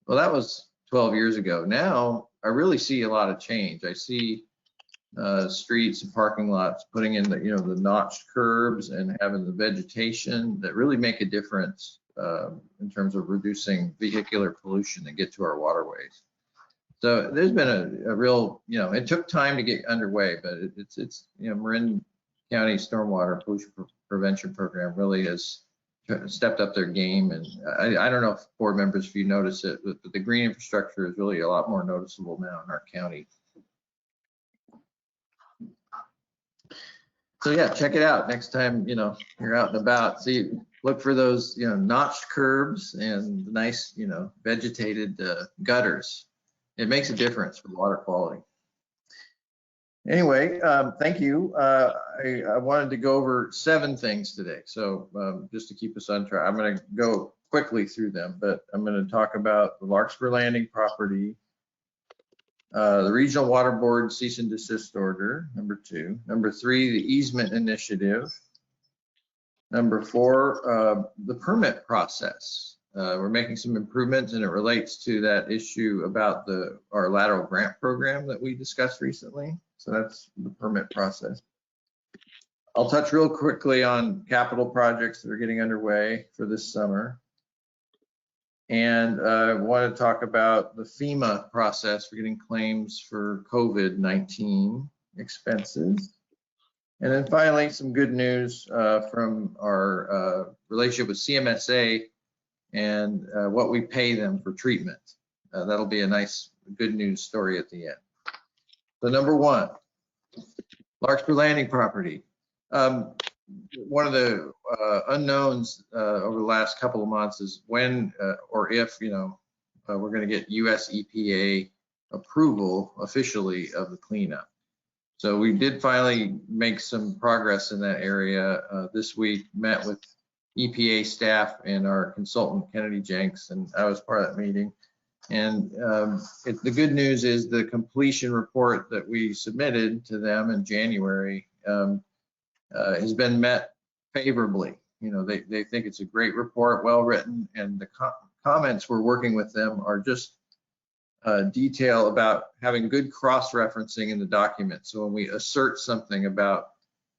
Well, that was 12 years ago. Now I really see a lot of change. I see streets and parking lots putting in the notched curbs and having the vegetation that really make a difference in terms of reducing vehicular pollution that get to our waterways. So there's been a real, it took time to get underway, but it's Marin County Stormwater Pollution Prevention Program really has stepped up their game. And I don't know if board members, if you notice it, but the green infrastructure is really a lot more noticeable now in our county. So yeah, check it out next time, you're out and about. See, look for those, notched curbs and nice, vegetated gutters. It makes a difference for water quality. Anyway, thank you. I wanted to go over 7 things today. So just to keep us on track, I'm going to go quickly through them, but I'm going to talk about the Larkspur Landing property, the Regional Water Board cease and desist order, number 2. Number 3, the easement initiative. Number 4, the permit process. We're making some improvements, and it relates to that issue about our lateral grant program that we discussed recently. So that's the permit process. I'll touch real quickly on capital projects that are getting underway for this summer. And I want to talk about the FEMA process for getting claims for COVID-19 expenses. And then finally, some good news from our relationship with CMSA and what we pay them for treatment. That'll be a nice good news story at the end. So number 1, Larkspur Landing property. One of the unknowns over the last couple of months is when or if, we're going to get US EPA approval officially of the cleanup. So we did finally make some progress in that area this week, met with EPA staff and our consultant, Kennedy Jenks, and I was part of that meeting. And the good news is the completion report that we submitted to them in January has been met favorably. They think it's a great report, well written, and the comments we're working with them are just detail about having good cross-referencing in the document. So when we assert something about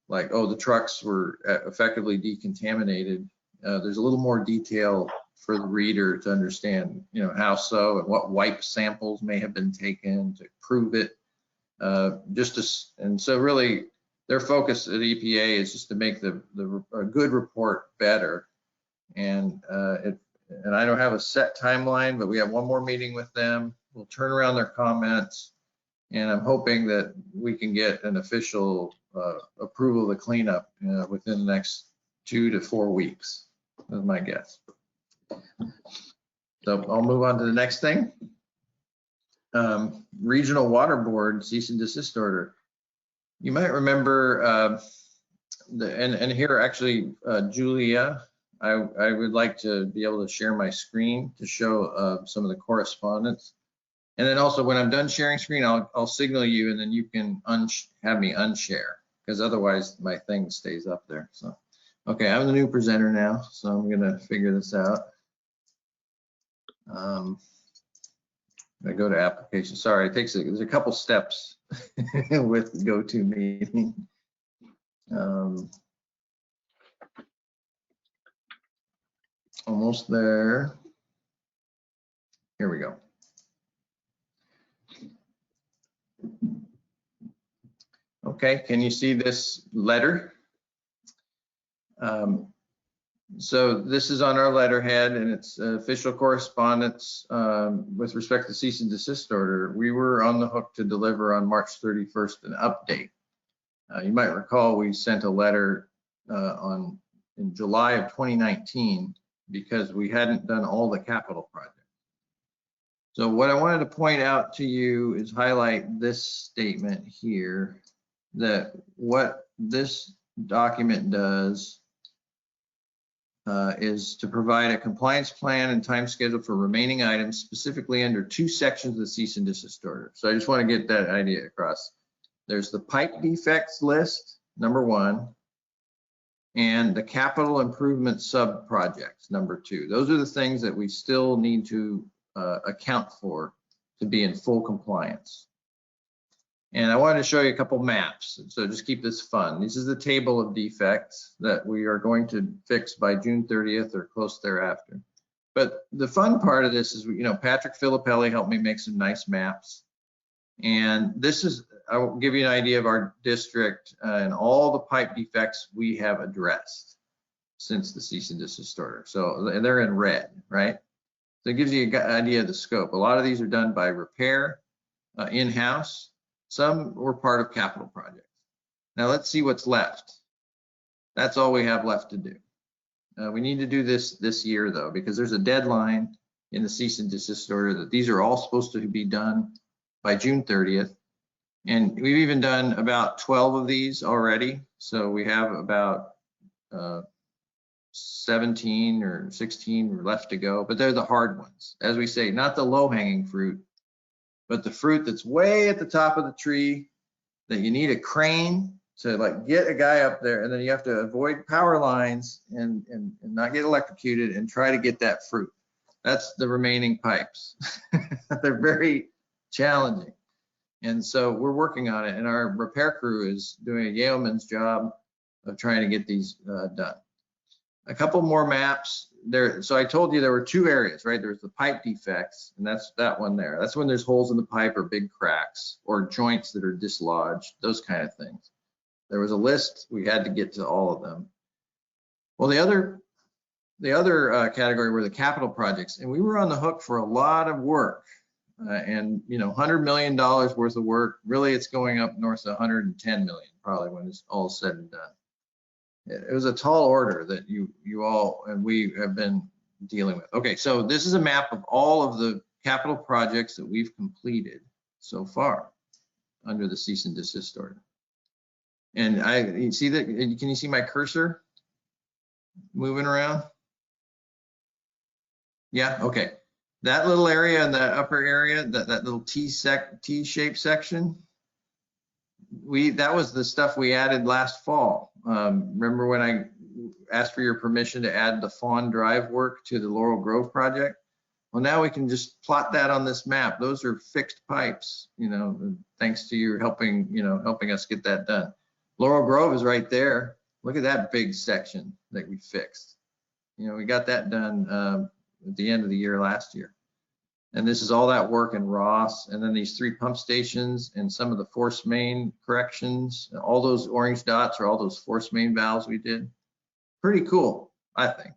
like, oh, the trucks were effectively decontaminated, there's a little more detail for the reader to understand, how so, and what wipe samples may have been taken to prove it. And so really their focus at EPA is just to make a good report better. And I don't have a set timeline, but we have one more meeting with them. We'll turn around their comments, and I'm hoping that we can get an official approval of the cleanup within the next 2 to 4 weeks, is my guess. So I'll move on to the next thing. Regional Water Board cease and desist order. You might remember, and here actually, Julia, I would like to be able to share my screen to show some of the correspondence. And then also when I'm done sharing screen, I'll signal you, and then you can have me unshare, because otherwise my thing stays up there. So, okay, I'm the new presenter now, so I'm gonna figure this out. I go to application. Sorry, there's a couple steps with GoToMeeting. Almost there. Here we go. Okay, can you see this letter? So this is on our letterhead, and it's official correspondence with respect to cease and desist order. We were on the hook to deliver on March 31st an update. You might recall we sent a letter in July of 2019 because we hadn't done all the capital projects. So what I wanted to point out to you is highlight this statement here, that what this document does is to provide a compliance plan and time schedule for remaining items, specifically under 2 sections of the cease and desist order. So I just want to get that idea across. There's the pipe defects list, number 1, and the capital improvement sub projects, number 2. Those are the things that we still need to account for to be in full compliance. And I wanted to show you a couple maps, so just keep this fun. This is the table of defects that we are going to fix by June 30th or close thereafter. But the fun part of this is, Patrick Filippelli helped me make some nice maps. And this is, I will give you an idea of our district and all the pipe defects we have addressed since the cease and desist order. So, and they're in red, right? So it gives you an idea of the scope. A lot of these are done by repair, in-house. Some were part of capital projects. Now let's see what's left. That's all we have left to do. We need to do this year though, because there's a deadline in the cease and desist order that these are all supposed to be done by June 30th. And we've even done about 12 of these already. So we have about 17 or 16 left to go, but they're the hard ones. As we say, not the low-hanging fruit, but the fruit that's way at the top of the tree that you need a crane to like get a guy up there, and then you have to avoid power lines and not get electrocuted and try to get that fruit. That's the remaining pipes. They're very challenging. And so we're working on it, and our repair crew is doing a yeoman's job of trying to get these done. A couple more maps there. So I told you there were two areas, right? There's the pipe defects, and that's that one there. That's when there's holes in the pipe or big cracks or joints that are dislodged, those kind of things. There was a list. We had to get to all of them. Well, the other category were the capital projects, and we were on the hook for a lot of work. And you know, $100 million worth of work. Really, it's going up north of 110 million, probably, when it's all said and done. It was a tall order that you all and we have been dealing with. Okay, so this is a map of all of the capital projects that we've completed so far under the cease and desist order. And you see that? Can you see my cursor moving around? Yeah. Okay. That little area in the upper area, that little T-shaped section, that was the stuff we added last fall. Remember when I asked for your permission to add the Fawn Drive work to the Laurel Grove project? Well, now we can just plot that on this map. Those are fixed pipes, you know, thanks to your helping us get that done. Laurel Grove is right there. Look at that big section that we fixed. You know, we got that done at the end of the year last year. And this is all that work in Ross, and then these 3 pump stations and some of the force main corrections. All those orange dots are all those force main valves we did. Pretty cool, I think.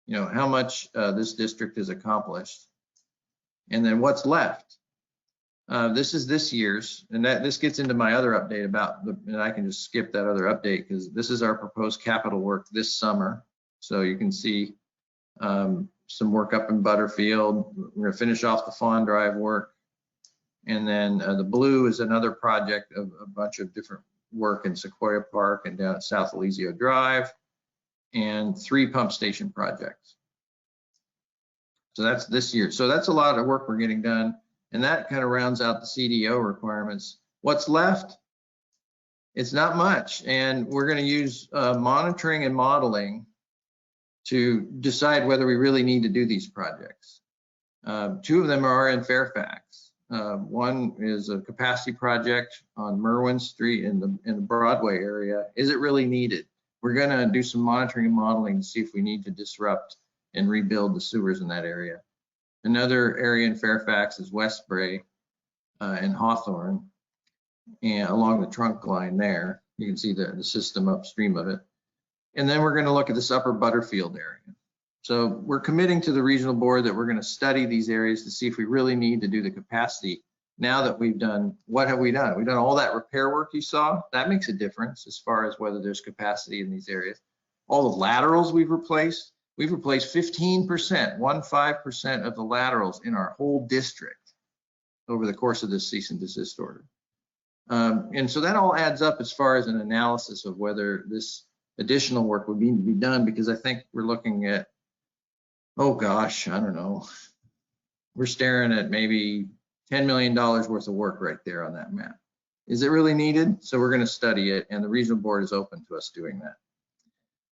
You know, how much this district has accomplished. And then what's left? This is this year's, and this gets into my other update and I can just skip that other update because this is our proposed capital work this summer. So you can see some work up in Butterfield. We're gonna finish off the Fawn Drive work. And then the blue is another project of a bunch of different work in Sequoia Park and down at South Elysia Drive, and 3 pump station projects. So that's this year. So that's a lot of work we're getting done. And that kind of rounds out the CDO requirements. What's left? It's not much. And we're gonna use monitoring and modeling to decide whether we really need to do these projects. 2 of them are in Fairfax. One is a capacity project on Merwin Street in the Broadway area. Is it really needed? We're gonna do some monitoring and modeling to see if we need to disrupt and rebuild the sewers in that area. Another area in Fairfax is Westbury and Hawthorne, and along the trunk line there. You can see the system upstream of it. And then we're going to look at this upper Butterfield area. So we're committing to the regional board that we're going to study these areas to see if we really need to do the capacity. Now that we've done, what have we done? We've done all that repair work you saw. That makes a difference as far as whether there's capacity in these areas. All the laterals we've replaced 15%, 15% of the laterals in our whole district over the course of this cease and desist order. And so that all adds up as far as an analysis of whether this additional work would need to be done, because I think we're looking at, oh gosh, I don't know. We're staring at maybe $10 million worth of work right there on that map. Is it really needed? So we're going to study it, and the regional board is open to us doing that.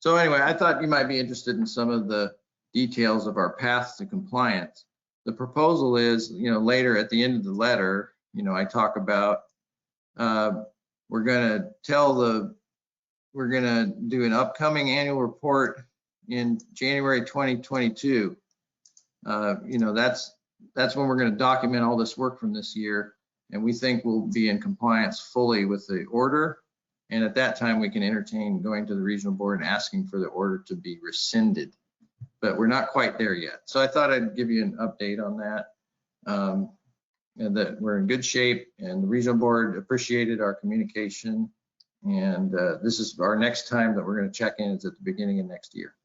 So anyway, I thought you might be interested in some of the details of our path to compliance. The proposal is, you know, later at the end of the letter, you know, I talk about we're going to do an upcoming annual report in January 2022. You know, that's when we're going to document all this work from this year, and we think we'll be in compliance fully with the order. And at that time, we can entertain going to the regional board and asking for the order to be rescinded. But we're not quite there yet. So I thought I'd give you an update on that, and that we're in good shape, and the regional board appreciated our communication. And this is our next time that we're going to check in, is at the beginning of next year.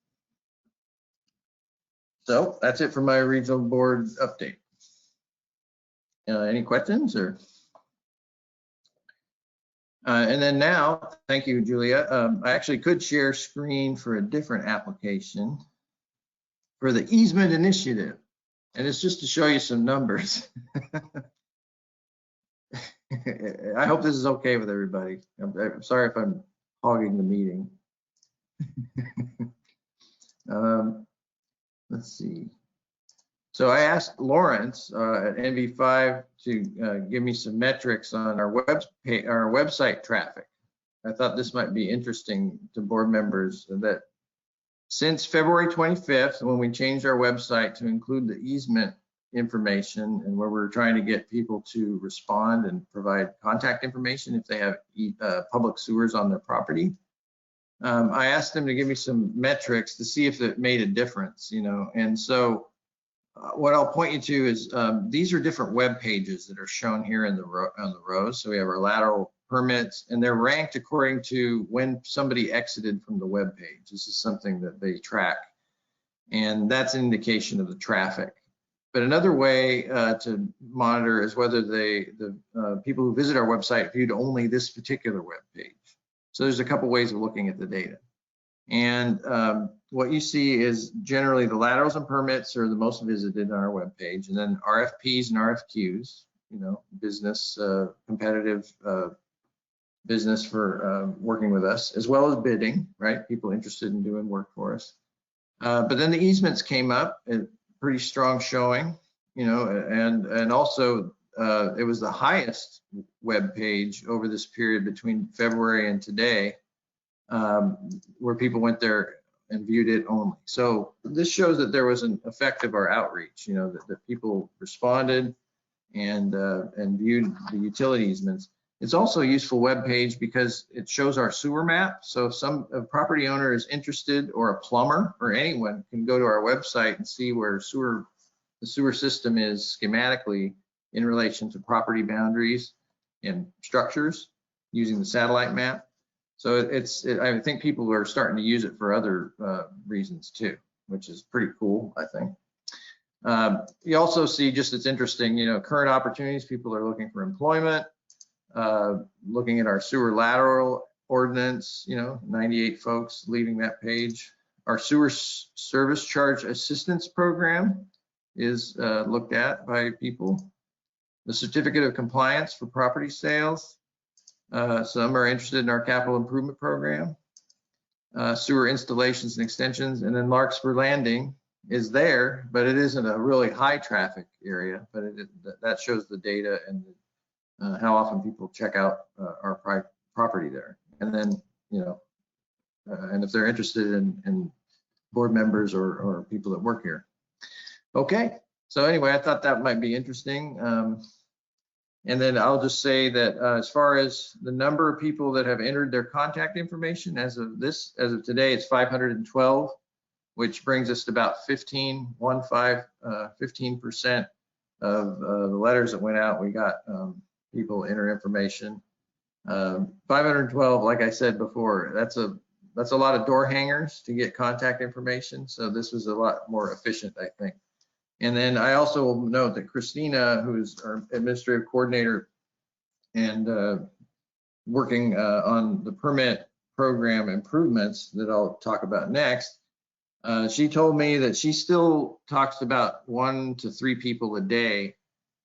So that's it for my regional board update. Any questions or? And then now, thank you, Julia. I actually could share screen for a different application for the easement initiative. And it's just to show you some numbers. I hope this is okay with everybody. I'm sorry if I'm hogging the meeting. Let's see. So I asked Lawrence at NV5 to give me some metrics on our website traffic. I thought this might be interesting to board members, that since February 25th, when we changed our website to include the easement information, and where we're trying to get people to respond and provide contact information if they have public sewers on their property, I asked them to give me some metrics to see if it made a difference, and so what I'll point you to is these are different web pages that are shown here in the on the rows. So we have our lateral permits, and they're ranked according to when somebody exited from the web page. This is something that they track, and that's an indication of the traffic. But another way to monitor is whether the people who visit our website viewed only this particular web page. So there's a couple ways of looking at the data. And what you see is generally the laterals and permits are the most visited on our web page, and then RFPs and RFQs, business, competitive business for working with us, as well as bidding, right? People interested in doing work for us. But then the easements came up, a pretty strong showing, and also it was the highest web page over this period between February and today, where people went there and viewed it only. So this shows that there was an effect of our outreach, that people responded and viewed the utility easements. It's also a useful web page because it shows our sewer map. So if a property owner is interested, or a plumber or anyone can go to our website and see where the sewer system is schematically in relation to property boundaries and structures using the satellite map. So I think people are starting to use it for other reasons too, which is pretty cool, I think. You also see, just it's interesting, current opportunities. People are looking for employment, looking at our sewer lateral ordinance, 98 folks leaving that page. Our sewer service charge assistance program is looked at by people. The certificate of compliance for property sales. Some are interested in our capital improvement program, sewer installations and extensions, and then Larkspur Landing is there, but it isn't a really high traffic area, but that shows the data and how often people check out our property there. And then, and if they're interested in board members or people that work here. Okay, so anyway, I thought that might be interesting. And then I'll just say that as far as the number of people that have entered their contact information as of today, it's 512, which brings us to about 15% of the letters that went out. We got people enter information. 512, like I said before, that's a lot of door hangers to get contact information. So this was a lot more efficient, I think. And then I also will note that Christina, who's our administrative coordinator and working on the permit program improvements that I'll talk about next, she told me that she still talks about 1 to 3 people a day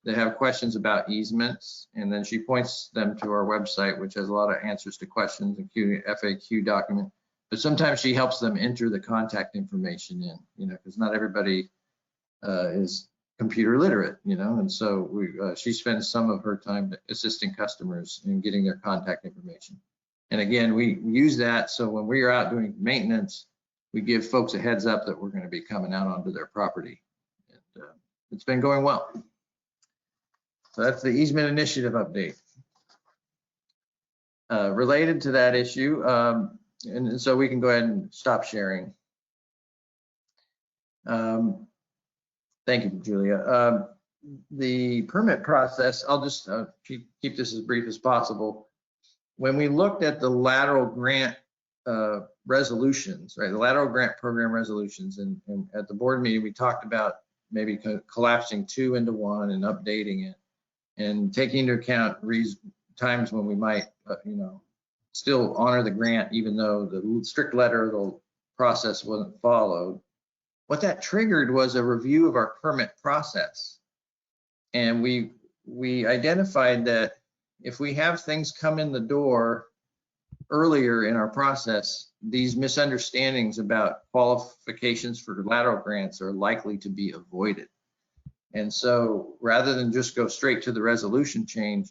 that have questions about easements, and then she points them to our website, which has a lot of answers to questions, including FAQ document. But sometimes she helps them enter the contact information in, because not everybody is computer literate, and so she spends some of her time assisting customers in getting their contact information. And again, we use that so when we are out doing maintenance, we give folks a heads up that we're going to be coming out onto their property. And it's been going well. So that's the easement initiative update. Related to that issue, and so we can go ahead and stop sharing. Thank you, Julia. The permit process, I'll just keep this as brief as possible. When we looked at the lateral grant resolutions, right, the lateral grant program resolutions, and at the board meeting, we talked about maybe collapsing 2 into 1 and updating it, and taking into account times when we might, still honor the grant, even though the strict letter of the process wasn't followed. What that triggered was a review of our permit process. And we identified that if we have things come in the door earlier in our process, these misunderstandings about qualifications for lateral grants are likely to be avoided. And so rather than just go straight to the resolution change,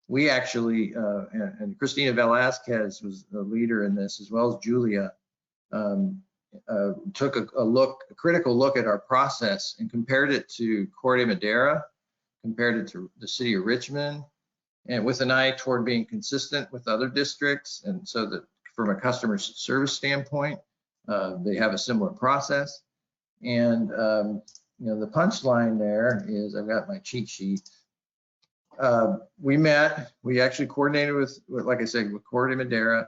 we actually, and Christina Velazquez was the leader in this, as well as Julia, took a critical look at our process and compared it to Corte Madera, compared it to the city of Richmond, and with an eye toward being consistent with other districts. And so that from a customer service standpoint, they have a similar process. And, the punchline there is, I've got my cheat sheet. We actually coordinated with, like I said, with Corte Madera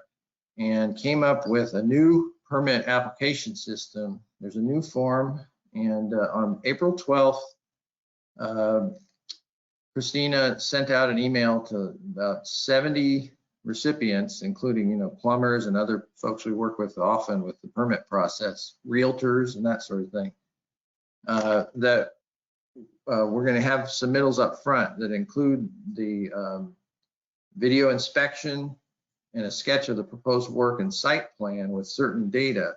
and came up with a new permit application system. There's a new form, and on April 12th, Christina sent out an email to about 70 recipients, including, plumbers and other folks we work with often with the permit process, realtors and that sort of thing, that we're going to have submittals up front that include the video inspection and a sketch of the proposed work and site plan with certain data,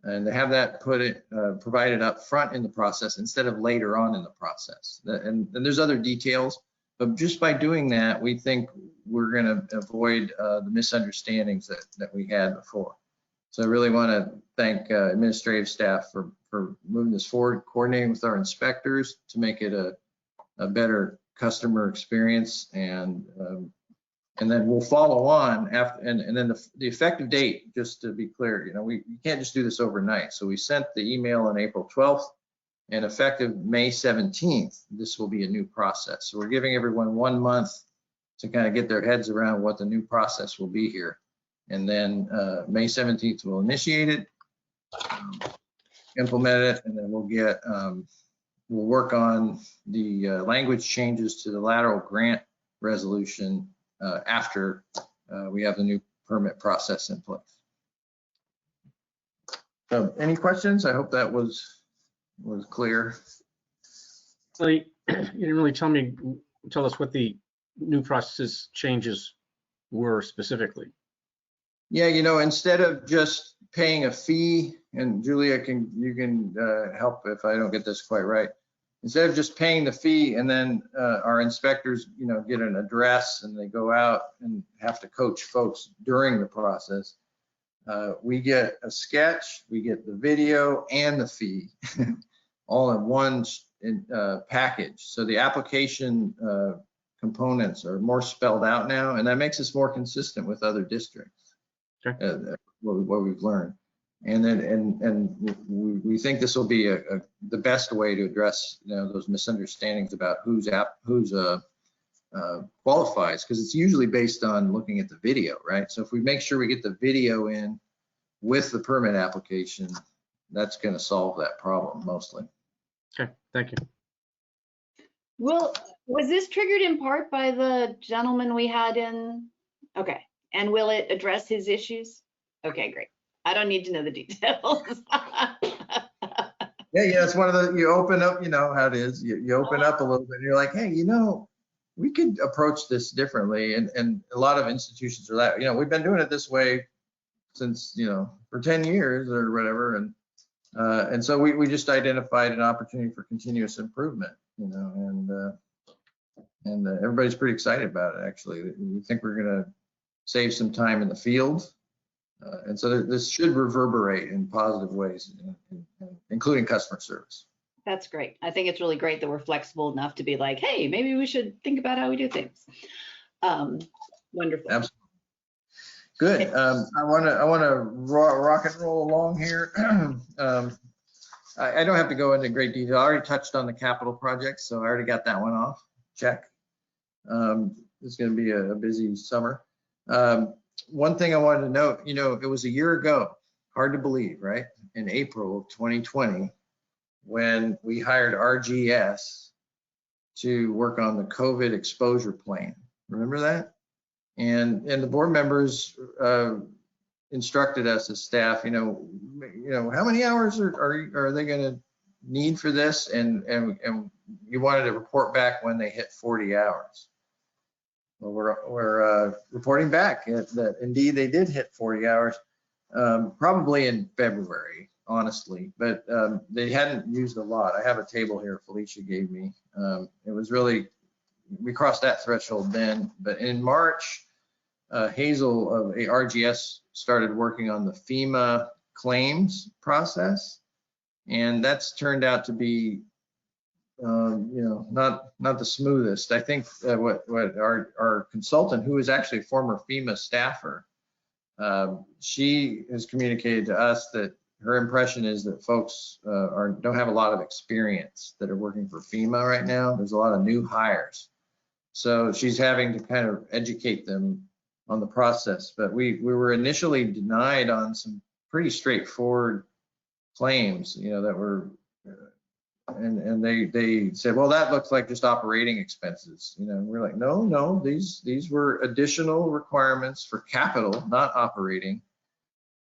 and to have that provided up front in the process instead of later on in the process. And there's other details, but just by doing that, we think we're going to avoid the misunderstandings that we had before. So I really want to thank administrative staff for moving this forward, coordinating with our inspectors to make it a better customer experience, and then we'll follow on after. And then the effective date, just to be clear, you can't just do this overnight. So we sent the email on April 12th, and effective May 17th, this will be a new process. So we're giving everyone 1 month to kind of get their heads around what the new process will be here. And then May 17th, we'll initiate it, implement it, and then we'll work on the language changes to the lateral grant resolution after we have the new permit process in place. So any questions? I hope that was clear. You didn't really tell us what the new process changes were specifically. Yeah, instead of just paying a fee, and Julia, you can help if I don't get this quite right. Instead of just paying the fee and then our inspectors, get an address and they go out and have to coach folks during the process, we get a sketch, we get the video and the fee all in one package. So the application components are more spelled out now, and that makes us more consistent with other districts. Okay. What we've learned, and we think this will be the best way to address those misunderstandings about who's qualifies, because it's usually based on looking at the video, right? So if we make sure we get the video in with the permit application, that's going to solve that problem mostly. Okay, thank you. Well, was this triggered in part by the gentleman we had in? Okay. And will it address his issues? Okay, great. I don't need to know the details. Yeah, it's one of the, you open up, how it is. You open up a little bit and you're like, hey, we could approach this differently. And a lot of institutions are that, we've been doing it this way since, for 10 years or whatever. And so we just identified an opportunity for continuous improvement, and everybody's pretty excited about it, actually. We think we're going to save some time in the field. And so this should reverberate in positive ways, including customer service. That's great. I think it's really great that we're flexible enough to be like, hey, maybe we should think about how we do things. Wonderful. Absolutely. Good. I want to rock and roll along here. I don't have to go into great detail. I already touched on the capital projects, so I already got that one off. Check. It's going to be a busy summer. One thing I wanted to note, it was a year ago, hard to believe, right? In April of 2020, when we hired RGS to work on the COVID exposure plan. Remember that? And the board members instructed us as staff, you know, how many hours are they going to need for this? And you wanted to report back when they hit 40 hours. Well, we're reporting back that indeed they did hit 40 hours, probably in February, honestly, but they hadn't used a lot. I have a table here Felicia gave me. It was really, we crossed that threshold then, but in March, Hazel of RGS started working on the FEMA claims process, and that's turned out to be, you know, not the smoothest. I think what our consultant, who is actually a former FEMA staffer, she has communicated to us that her impression is that folks don't have a lot of experience that are working for FEMA right now. There's a lot of new hires, so she's having to kind of educate them on the process. But we were initially denied on some pretty straightforward claims, you know, that were, and they said, well, that looks like just operating expenses, you know. And we're like, no, these were additional requirements for capital, not operating,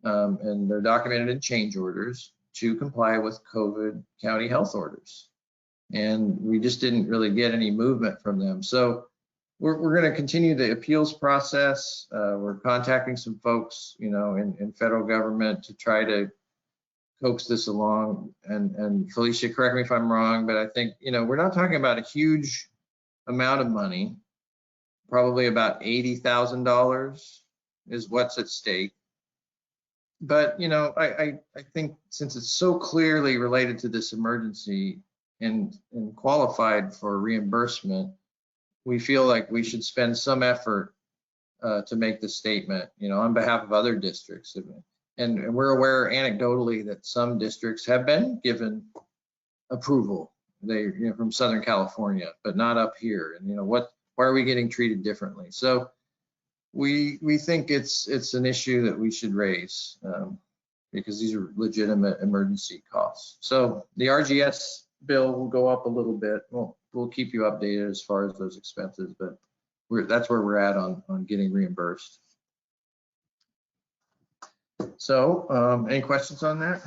and they're documented in change orders to comply with COVID county health orders, and we just didn't really get any movement from them. So we're going to continue the appeals process. We're contacting some folks, you know, in federal government to try to coax this along. And Felicia, correct me if I'm wrong, but I think, you know, we're not talking about a huge amount of money. Probably about $80,000 is what's at stake. But, you know, I think since it's so clearly related to this emergency and qualified for reimbursement, we feel like we should spend some effort to make the statement, you know, on behalf of other districts. And we're aware anecdotally that some districts have been given approval, you know, from Southern California, but not up here. And, you know, why are we getting treated differently? So we think it's an issue that we should raise because these are legitimate emergency costs. So the RGS bill will go up a little bit. We'll keep you updated as far as those expenses, but that's where we're at on getting reimbursed. So any questions on that?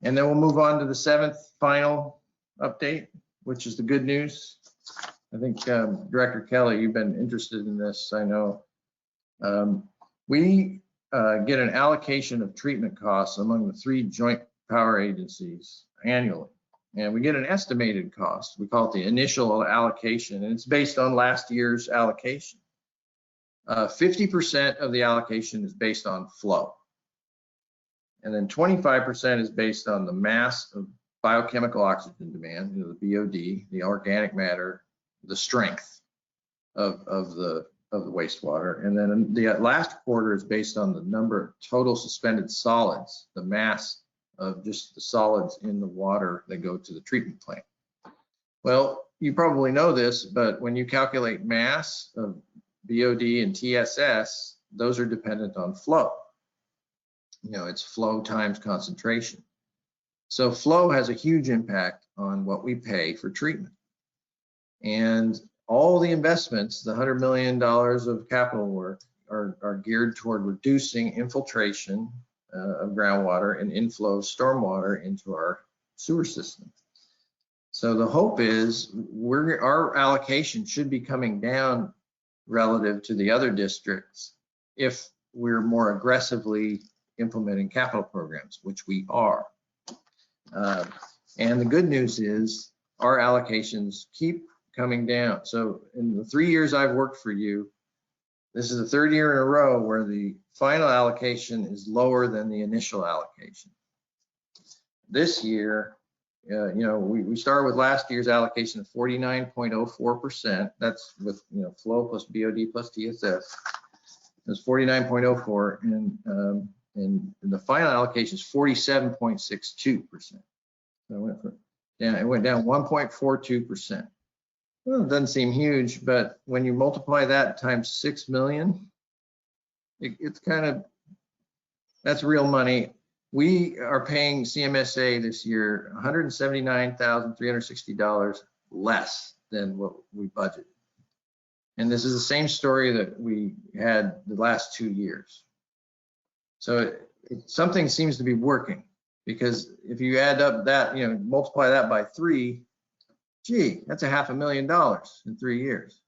And then we'll move on to the 7th final update, which is the good news. I think Director Kelly, you've been interested in this, I know. We get an allocation of treatment costs among the 3 joint power agencies annually. And we get an estimated cost. We call it the initial allocation, and it's based on last year's allocation. 50% of the allocation is based on flow. And then 25% is based on the mass of biochemical oxygen demand, you know, the BOD, the organic matter, the strength of the wastewater. And then the last quarter is based on the number of total suspended solids, the mass of just the solids in the water that go to the treatment plant. Well, you probably know this, but when you calculate mass of BOD and TSS, those are dependent on flow. You know, it's flow times concentration. So flow has a huge impact on what we pay for treatment. And all the investments, the $100 million of capital work, are geared toward reducing infiltration of groundwater and inflow of stormwater into our sewer system. So the hope is our allocation should be coming down relative to the other districts if we're more aggressively implementing capital programs, which we are. And the good news is our allocations keep coming down. So in the 3 years I've worked for you, this is the 3rd year in a row where the final allocation is lower than the initial allocation. This year, you know, we started with last year's allocation of 49.04%. That's with, you know, flow plus BOD plus TSS. It's 49.04, and the final allocation is 47.62%. So it went down 1.42%. Well, it doesn't seem huge, but when you multiply that times 6 million, it's kind of, that's real money. We are paying CMSA this year $179,360 less than what we budgeted. And this is the same story that we had the last 2 years. So something seems to be working, because if you add up that, multiply that by 3, gee, that's $500,000 in 3 years.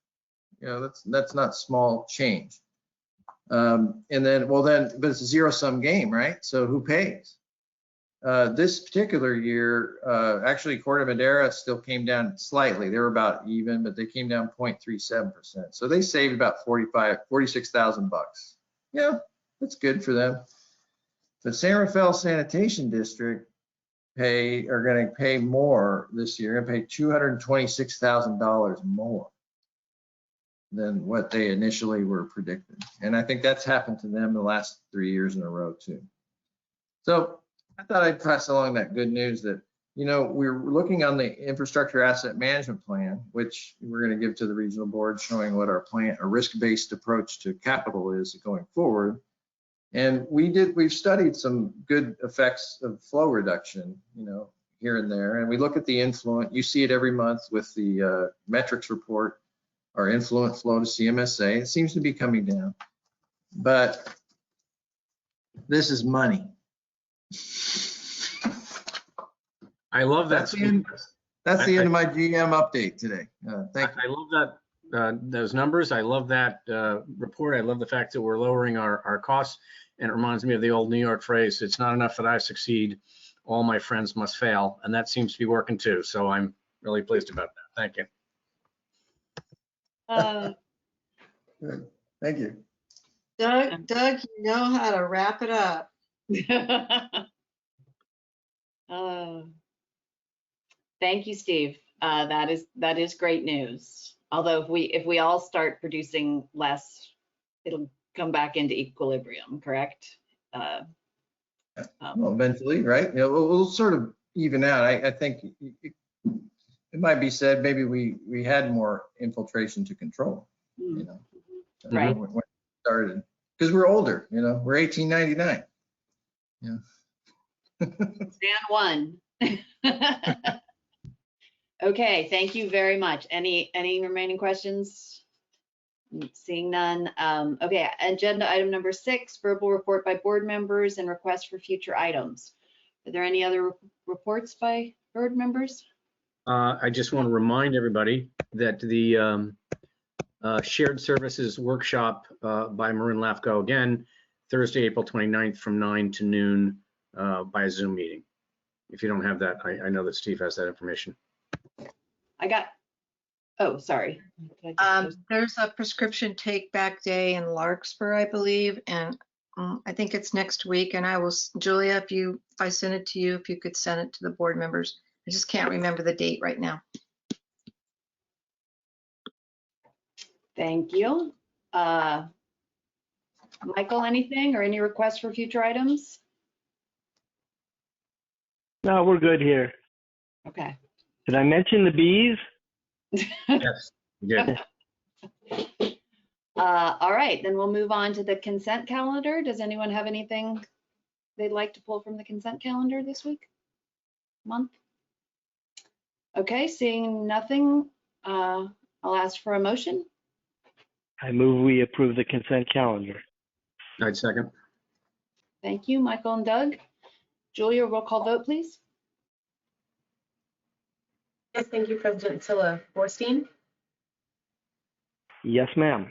That's not small change. And then, but it's a zero-sum game, right? So who pays? This particular year, actually, Corte Madera still came down slightly. They were about even, but they came down 0.37%. So they saved about $46,000. Yeah, that's good for them. The San Rafael Sanitation District are going to pay more this year. Going to pay $226,000 more than what they initially were predicted. And I think that's happened to them the last 3 years in a row too. So I thought I'd pass along that good news that, we're looking on the infrastructure asset management plan, which we're going to give to the regional board, showing what our risk-based approach to capital is going forward. And we've studied some good effects of flow reduction, here and there. And we look at the influent, you see it every month with the metrics report, our influent flow to CMSA. It seems to be coming down, but this is money. I love that. That's the end of my GM update today. Thank you. I love that, those numbers. I love that report. I love the fact that we're lowering our costs. And it reminds me of the old New York phrase, it's not enough that I succeed, all my friends must fail. And that seems to be working too. So I'm really pleased about that. Thank you. Good. Thank you. Doug, you know how to wrap it up. Thank you, Steve. That is great news. Although if we all start producing less, it'll come back into equilibrium, correct? Well, eventually, right? We'll sort of even out. I think it might be said maybe we had more infiltration to control. Right. When it started, because we're older. We're 1899. Stand one. Okay, thank you very much. Any remaining questions? Seeing none. Okay, agenda item number 6, verbal report by board members and requests for future items. Are there any other reports by board members? I just want to remind everybody that the shared services workshop by Marin Lafco, again, Thursday, April 29th from 9 to noon by a Zoom meeting. If you don't have that, I know that Steve has that information. Oh, sorry. There's a prescription take back day in Larkspur, I believe, and I think it's next week. And I will, Julia, if I send it to you, if you could send it to the board members. I just can't remember the date right now. Thank you. Michael, anything or any requests for future items? No, we're good here. Okay. Did I mention the bees? Yes, you did. All right, then we'll move on to the consent calendar. Does anyone have anything they'd like to pull from the consent calendar this month? Okay, seeing nothing, I'll ask for a motion. I move we approve the consent calendar. I'd second. Thank you, Michael and Doug. Julia, roll call vote, please. Yes, thank you, President Silla. Borstein? Yes, ma'am.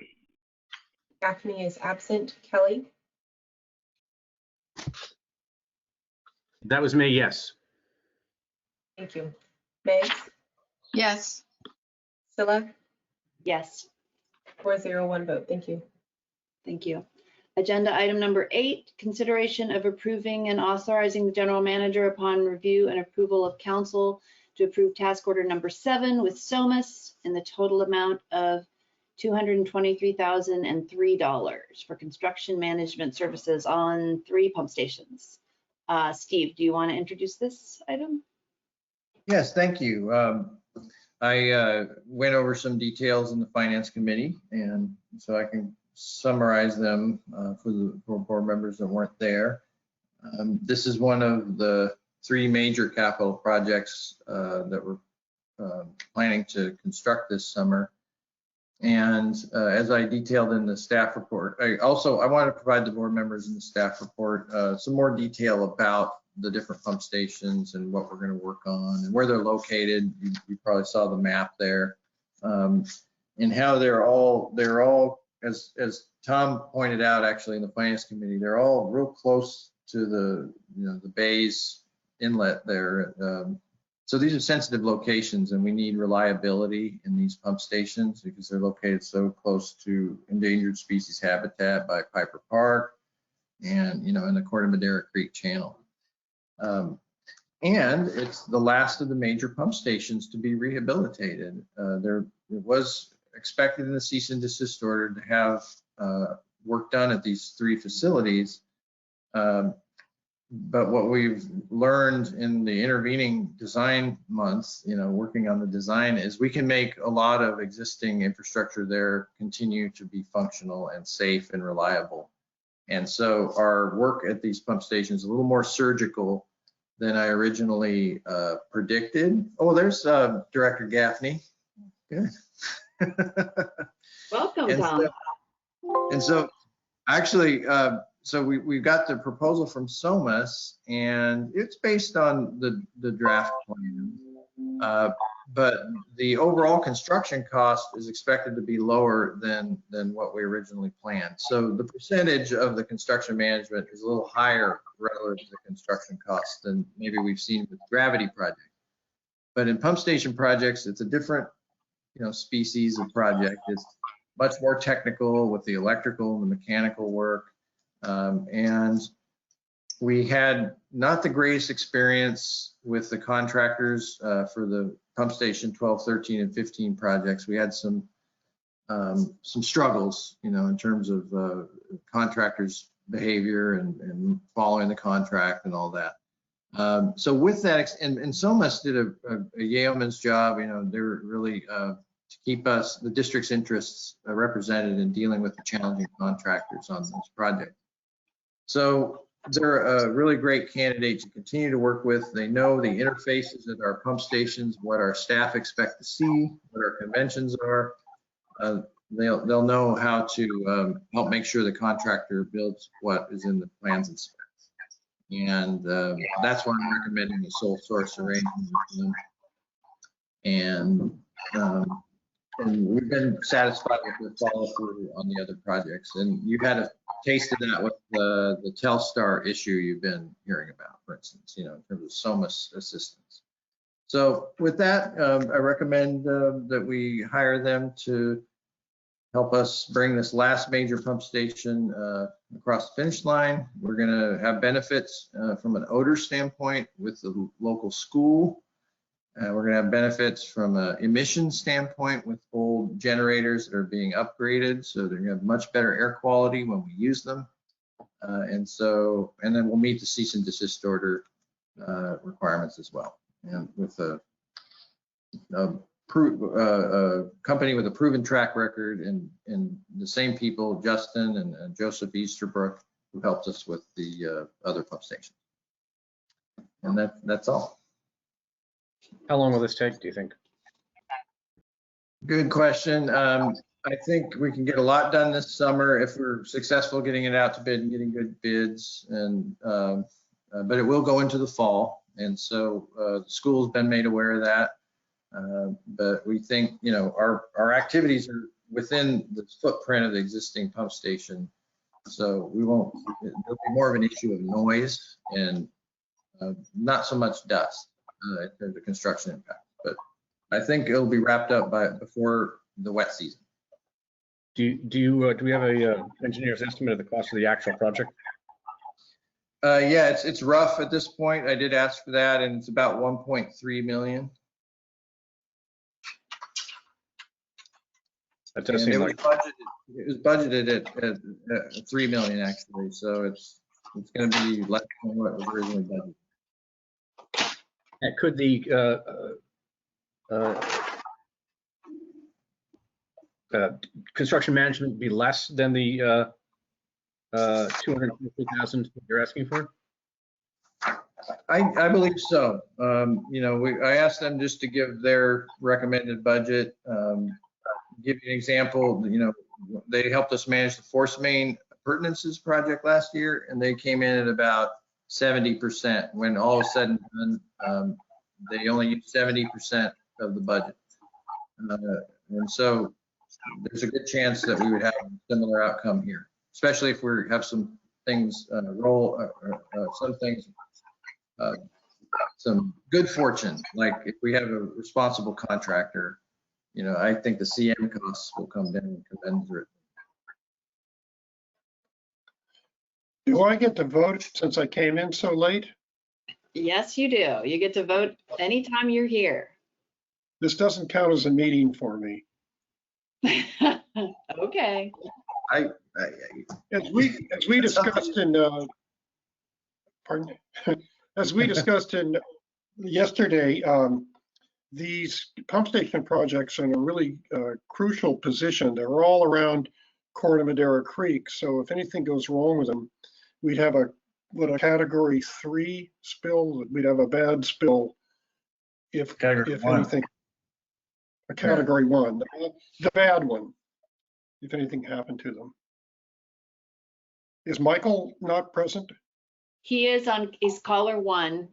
Gaffney is absent. Kelly? That was me, yes. Thank you. Megs? Yes. Silla? Yes. 4-0-1 vote. Thank you. Thank you. Agenda item number 8, consideration of approving and authorizing the general manager upon review and approval of council to approve task order number 7 with SOMAS in the total amount of $223,003 for construction management services on 3 pump stations. Steve, do you want to introduce this item? Yes, thank you. I went over some details in the finance committee, and so I can summarize them for board members that weren't there. This is one of the 3 major capital projects that we're planning to construct this summer. And as I detailed in the staff report, I want to provide the board members in the staff report some more detail about the different pump stations and what we're going to work on and where they're located. You probably saw the map there, and how they're all as Tom pointed out actually in the finance committee, they're all real close to the bay's inlet there. So these are sensitive locations, and we need reliability in these pump stations because they're located so close to endangered species habitat by Piper Park and, in the Corte Madera Creek Channel. And it's the last of the major pump stations to be rehabilitated. It was expected in the cease and desist order to have work done at these 3 facilities. But what we've learned in the intervening design months, working on the design, is we can make a lot of existing infrastructure there continue to be functional and safe and reliable. And so our work at these pump stations is a little more surgical than I originally predicted. Oh, there's Director Gaffney. Good. Welcome, Tom. And so actually, so we've got the proposal from SOMAS, and it's based on the draft plan. But the overall construction cost is expected to be lower than what we originally planned. So the percentage of the construction management is a little higher relative to construction costs than maybe we've seen with gravity projects. But in pump station projects, it's a different species of project. It's much more technical with the electrical and the mechanical work. And we had not the greatest experience with the contractors for the pump station 12, 13, and 15 projects. We had some struggles, in terms of contractors' behavior and following the contract and all that. So with that, and SOMAS did a yeoman's job. They were really to keep the district's interests represented in dealing with the challenging contractors on this project. So they're a really great candidate to continue to work with. They know the interfaces at our pump stations, what our staff expect to see, what our conventions are. They'll know how to help make sure the contractor builds what is in the plans and specs. And that's why I'm recommending a sole source arrangement with them. And we've been satisfied with the follow through on the other projects. And you've had a taste of that with the Telstar issue you've been hearing about, for instance, in terms of SOMAS assistance. So with that, I recommend that we hire them to help us bring this last major pump station across the finish line. We're going to have benefits from an odor standpoint with the local school. We're going to have benefits from an emission standpoint with old generators that are being upgraded, so they're going to have much better air quality when we use them. And then we'll meet the cease and desist order requirements as well. And with a company with a proven track record and the same people, Justin and Joseph Easterbrook, who helped us with the other pump stations. And that's all. How long will this take, do you think? Good question. I think we can get a lot done this summer if we're successful getting it out to bid and getting good bids. But it will go into the fall. And so the school's been made aware of that. But we think, our activities are within the footprint of the existing pump station. So there'll be more of an issue of noise and not so much dust in terms of construction impact. But I think it'll be wrapped up before the wet season. Do we have a engineer's estimate of the cost of the actual project? Yeah, it's rough at this point. I did ask for that, and it's about 1.3 million. That does seem like it was budgeted at 3 million actually, so it's going to be less than what was originally budgeted. And could the construction management be less than the 250,000 you're asking for? I believe so. I asked them just to give their recommended budget. give you an example, they helped us manage the force main appurtenances project last year, and they came in at about 70%. When all is said and done, they only used 70% of the budget. And so there's a good chance that we would have a similar outcome here, especially if we have some things some good fortune, like if we have a responsible contractor. I think the CM costs will come down commensurate. Do I get to vote since I came in so late? Yes, you do. You get to vote anytime you're here. This doesn't count as a meeting for me. Okay. As we discussed in, pardon me, as we discussed in yesterday, these pump station projects are in a really crucial position. They're all around Corte Madera Creek. So if anything goes wrong with them, we'd have a category 3 spill. We'd have a bad spill if anything. A category 1, the bad one, if anything happened to them. Is Michael not present? He is caller 1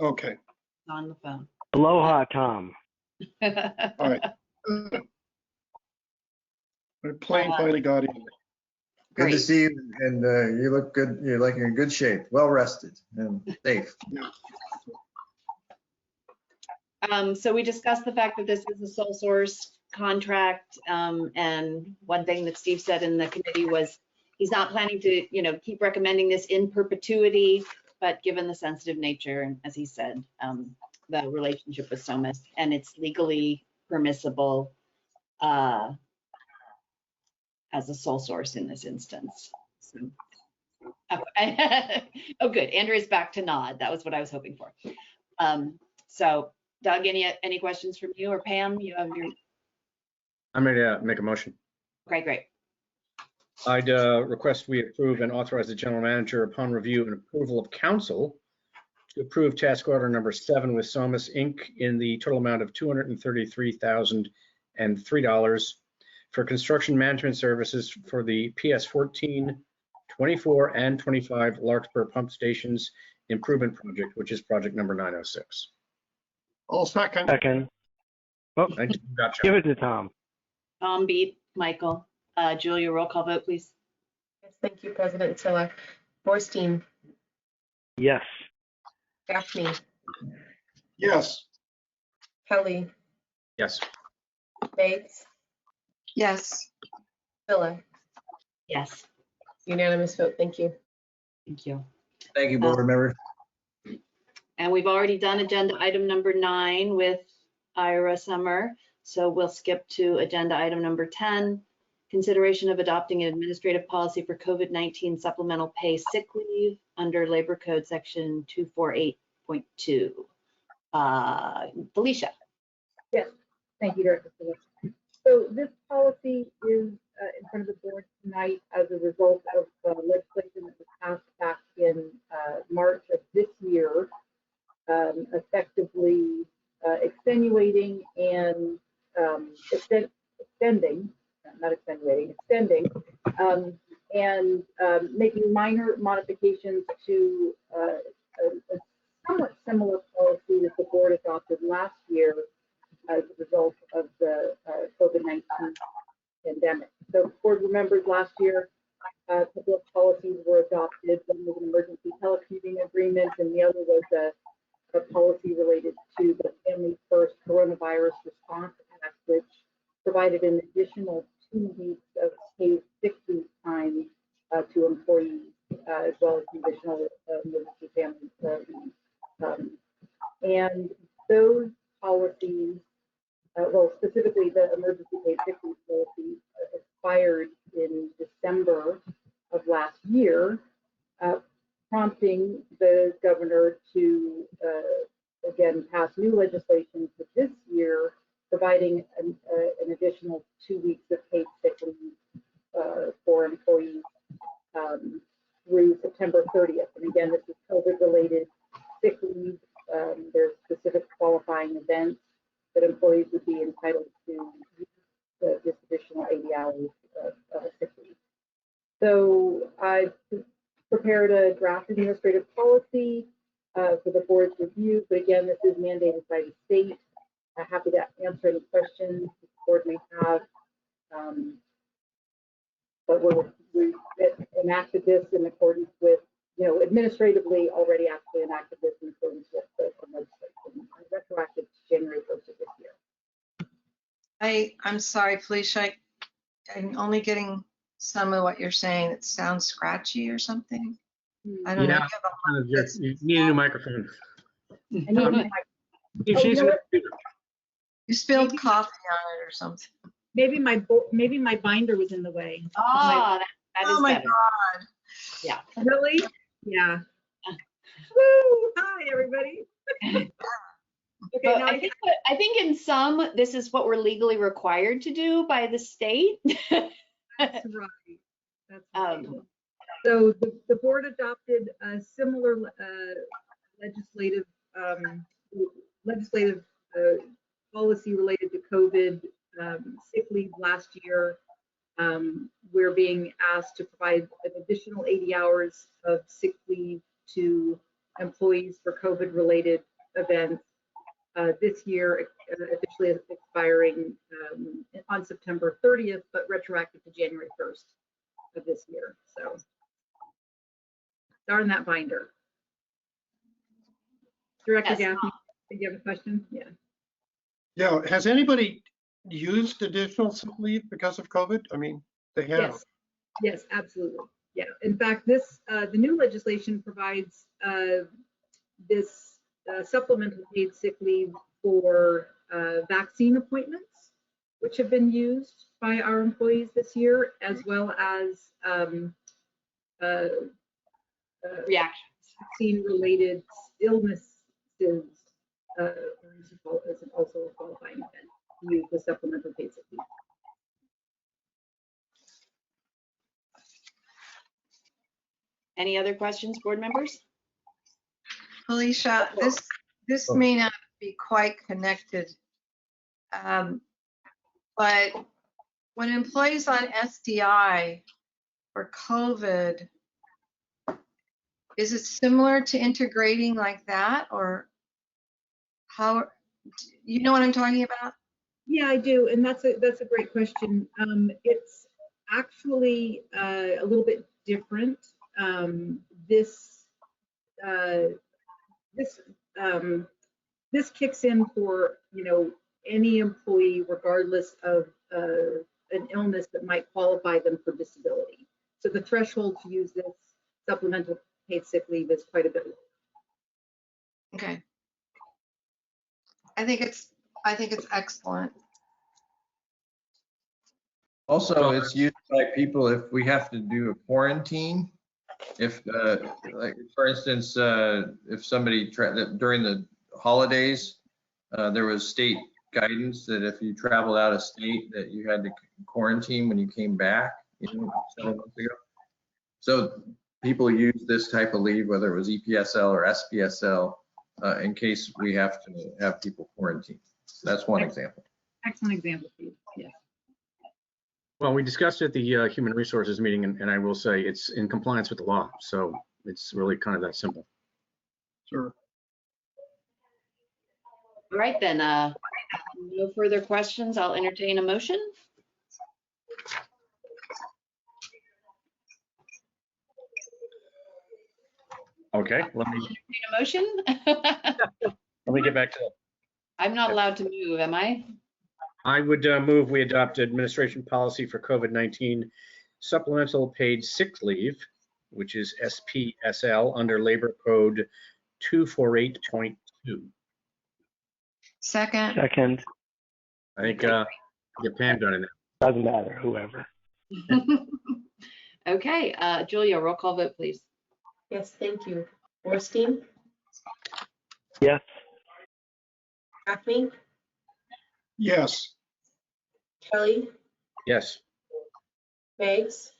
Okay. on the phone. Aloha, Tom. All right. My plane finally got in. Good to Great. see you, and you look good. You're like in good shape, well rested and safe. So we discussed the fact that this is a sole source contract, and one thing that Steve said in the committee was he's not planning to, keep recommending this in perpetuity, but given the sensitive nature, and as he said, the relationship with SOMAS, and it's legally permissible as a sole source in this instance. So, oh, good. Andrea's back to nod. That was what I was hoping for. So, Doug, any questions from you, or Pam? You have your. I'm ready to make a motion. Okay, great. I'd request we approve and authorize the general manager upon review and approval of council to approve task order number 7 with Somas Inc. in the total amount of $233,003 for construction management services for the PS 14, 24, and 25 Larkspur pump stations improvement project, which is project number 906. All second. Second. Oh, Thank you. Gotcha. give it to Tom. Tom beat Michael. Julia, roll call vote, please. Yes, thank you, President Silla. Borstein, Yes. Gaffney, Yes. Kelly, Yes. Bates, Yes. Silla. Yes, Unanimous vote. Thank you. thank you. Thank you, board members. And we've already done agenda item number 9 with Ira Summer. So we'll skip to agenda item number 10, consideration of adopting an administrative policy for COVID-19 supplemental pay sick leave under Labor Code section 248.2. Felicia. Yes, thank you, Director Phillips. So this policy is in front of the board tonight as a result of legislation that was passed back in March of this year, effectively extenuating and extending and making minor modifications to a somewhat similar policy that the board adopted last year as a result of the COVID-19 pandemic. So board remembers last year, a couple of policies were adopted. One was an emergency telecommuting agreement, and the other was a policy related to the Family First Coronavirus Response Act, which provided an additional 2 weeks of paid sick leave time to employees, as well as the additional emergency family leave. And those policies, well, specifically the emergency paid sick leave policy, expired in December of last year, prompting the governor to again pass new legislation for this year, providing an additional 2 weeks of paid sick leave for employees through September 30th. And again, this is COVID-related sick leave. There's specific qualifying events that employees would be entitled to use this additional 80 hours of sick leave. So I prepared a draft administrative policy for the board's review, but again, this is mandated by the state. I'm happy to answer any questions the board may have. But we enacted this in accordance with, administratively already actually enacted this in accordance with the legislation, retroactive to January 1st of this year. I'm sorry, Felicia. I'm only getting some of what you're saying. It sounds scratchy or something. I don't know. You need a new microphone. I need my She's you know You spilled coffee on it or something. Maybe my binder was in the way. Ah, that is Oh my better. God. Yeah. Really? Yeah. Woo! Hi, everybody. Okay, But now I think in some, this is what we're legally required to do by the state. that's right. That's right. So the board adopted a similar legislative policy related to COVID sick leave last year. We're being asked to provide an additional 80 hours of sick leave to employees for COVID-related events this year, officially expiring on September 30th, but retroactive to January 1st of this year. So, darn that binder. Director Gaffney, do you have a question? Yeah. Yeah, has anybody used additional sick leave because of COVID? I mean, they have. Yes. Yes, absolutely. Yeah. In fact, this the new legislation provides this supplemental paid sick leave for vaccine appointments, which have been used by our employees this year, as well as Reactions. vaccine-related illnesses is also a qualifying event to use the supplemental paid sick leave. Any other questions, board members? Felicia, this may not be quite connected, but when employees on SDI for COVID, is it similar to integrating like that, or how? You know what I'm talking about? Yeah, I do, and that's a great question. It's actually a little bit different. This kicks in for any employee, regardless of an illness that might qualify them for disability. So the threshold to use this supplemental paid sick leave is quite a bit lower. Okay. I think it's excellent. Also, it's used by people if we have to do a quarantine. If, like, for instance, if somebody during the holidays, there was state guidance that if you traveled out of state, that you had to quarantine when you came back, several months ago. So people use this type of leave, whether it was EPSL or SPSL, in case we have to have people quarantine. So that's one example. Excellent example, Steve. Yes. Well, we discussed at the Human Resources meeting, and I will say it's in compliance with the law. So it's really kind of that simple. Sure. All right, then, no further questions. I'll entertain a motion. Okay, let me Entertain a motion. get back to that. I'm not allowed to move, am I? I would move we adopt administration policy for COVID-19 supplemental paid sick leave, which is SPSL under Labor Code 248.2. Second. Second, I think get Pam done in there. doesn't matter, whoever. Okay, Julia, roll call vote, please. Yes, thank you. Borstein, Yes. Gaffney, Yes. Kelly, Yes. Meggs,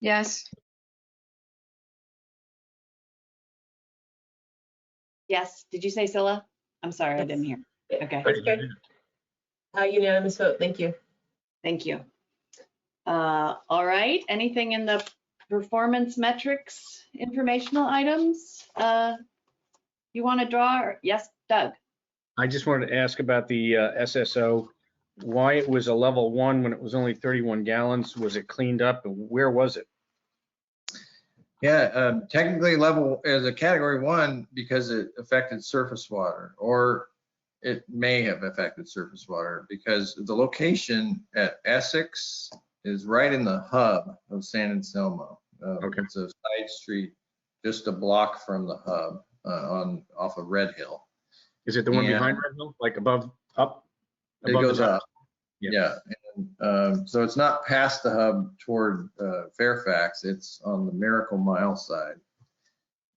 Yes. Yes, did you say Scylla? I'm sorry, I didn't hear. Okay. Okay. Unanimous vote, thank you. Thank you. All right, anything in the performance metrics informational items you want to draw? Yes, Doug. I just wanted to ask about the SSO, why it was a level 1 when it was only 31 gallons. Was it cleaned up? And where was it? Yeah, technically level as a category 1 because it affected surface water, or it may have affected surface water because the location at Essex is right in the hub of San Anselmo. Okay. It's a side street just a block from the hub off of Red Hill. Is it the one behind Red Hill, like above, up? It above goes the up. Yeah. And, so it's not past the hub toward Fairfax. It's on the Miracle Mile side.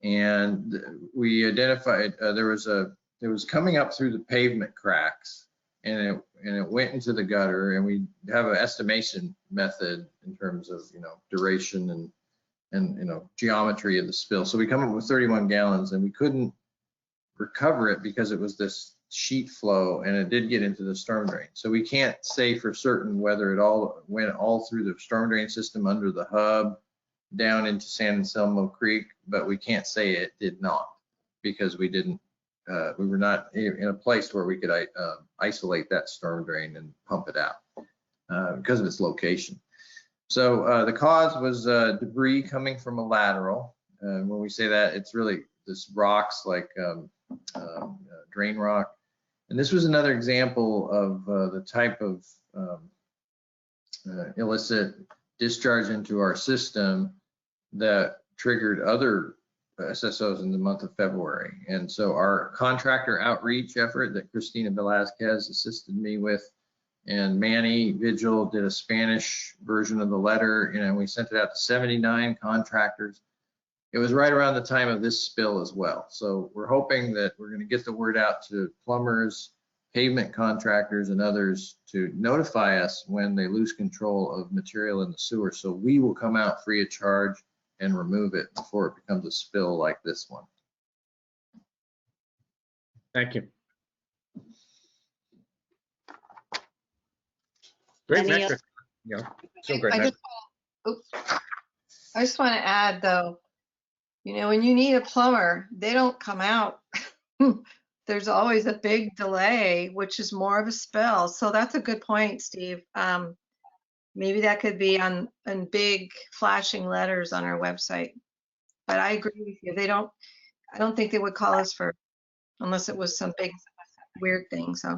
And we identified it was coming up through the pavement cracks, and it went into the gutter. And we have an estimation method in terms of duration and geometry of the spill. So we come up with 31 gallons, and we couldn't recover it because it was this sheet flow, and it did get into the storm drain. So we can't say for certain whether it all went all through the storm drain system under the hub down into San Anselmo Creek, but we can't say it did not because we didn't. We were not in a place where we could isolate that storm drain and pump it out because of its location. So the cause was debris coming from a lateral. When we say that, it's really this rocks like drain rock. And this was another example of the type of illicit discharge into our system that triggered other SSOs in the month of February. And so our contractor outreach effort that Christina Velazquez assisted me with, and Manny Vigil did a Spanish version of the letter, and we sent it out to 79 contractors. It was right around the time of this spill as well. So we're hoping that we're going to get the word out to plumbers, pavement contractors, and others to notify us when they lose control of material in the sewer. So we will come out free of charge and remove it before it becomes a spill like this one. Thank you. Great Any metric. So great. I just want to add though, when you need a plumber, they don't come out. There's always a big delay, which is more of a spill. So that's a good point, Steve. Maybe that could be on big flashing letters on our website. But I agree with you. I don't think they would call us unless it was some big weird thing. So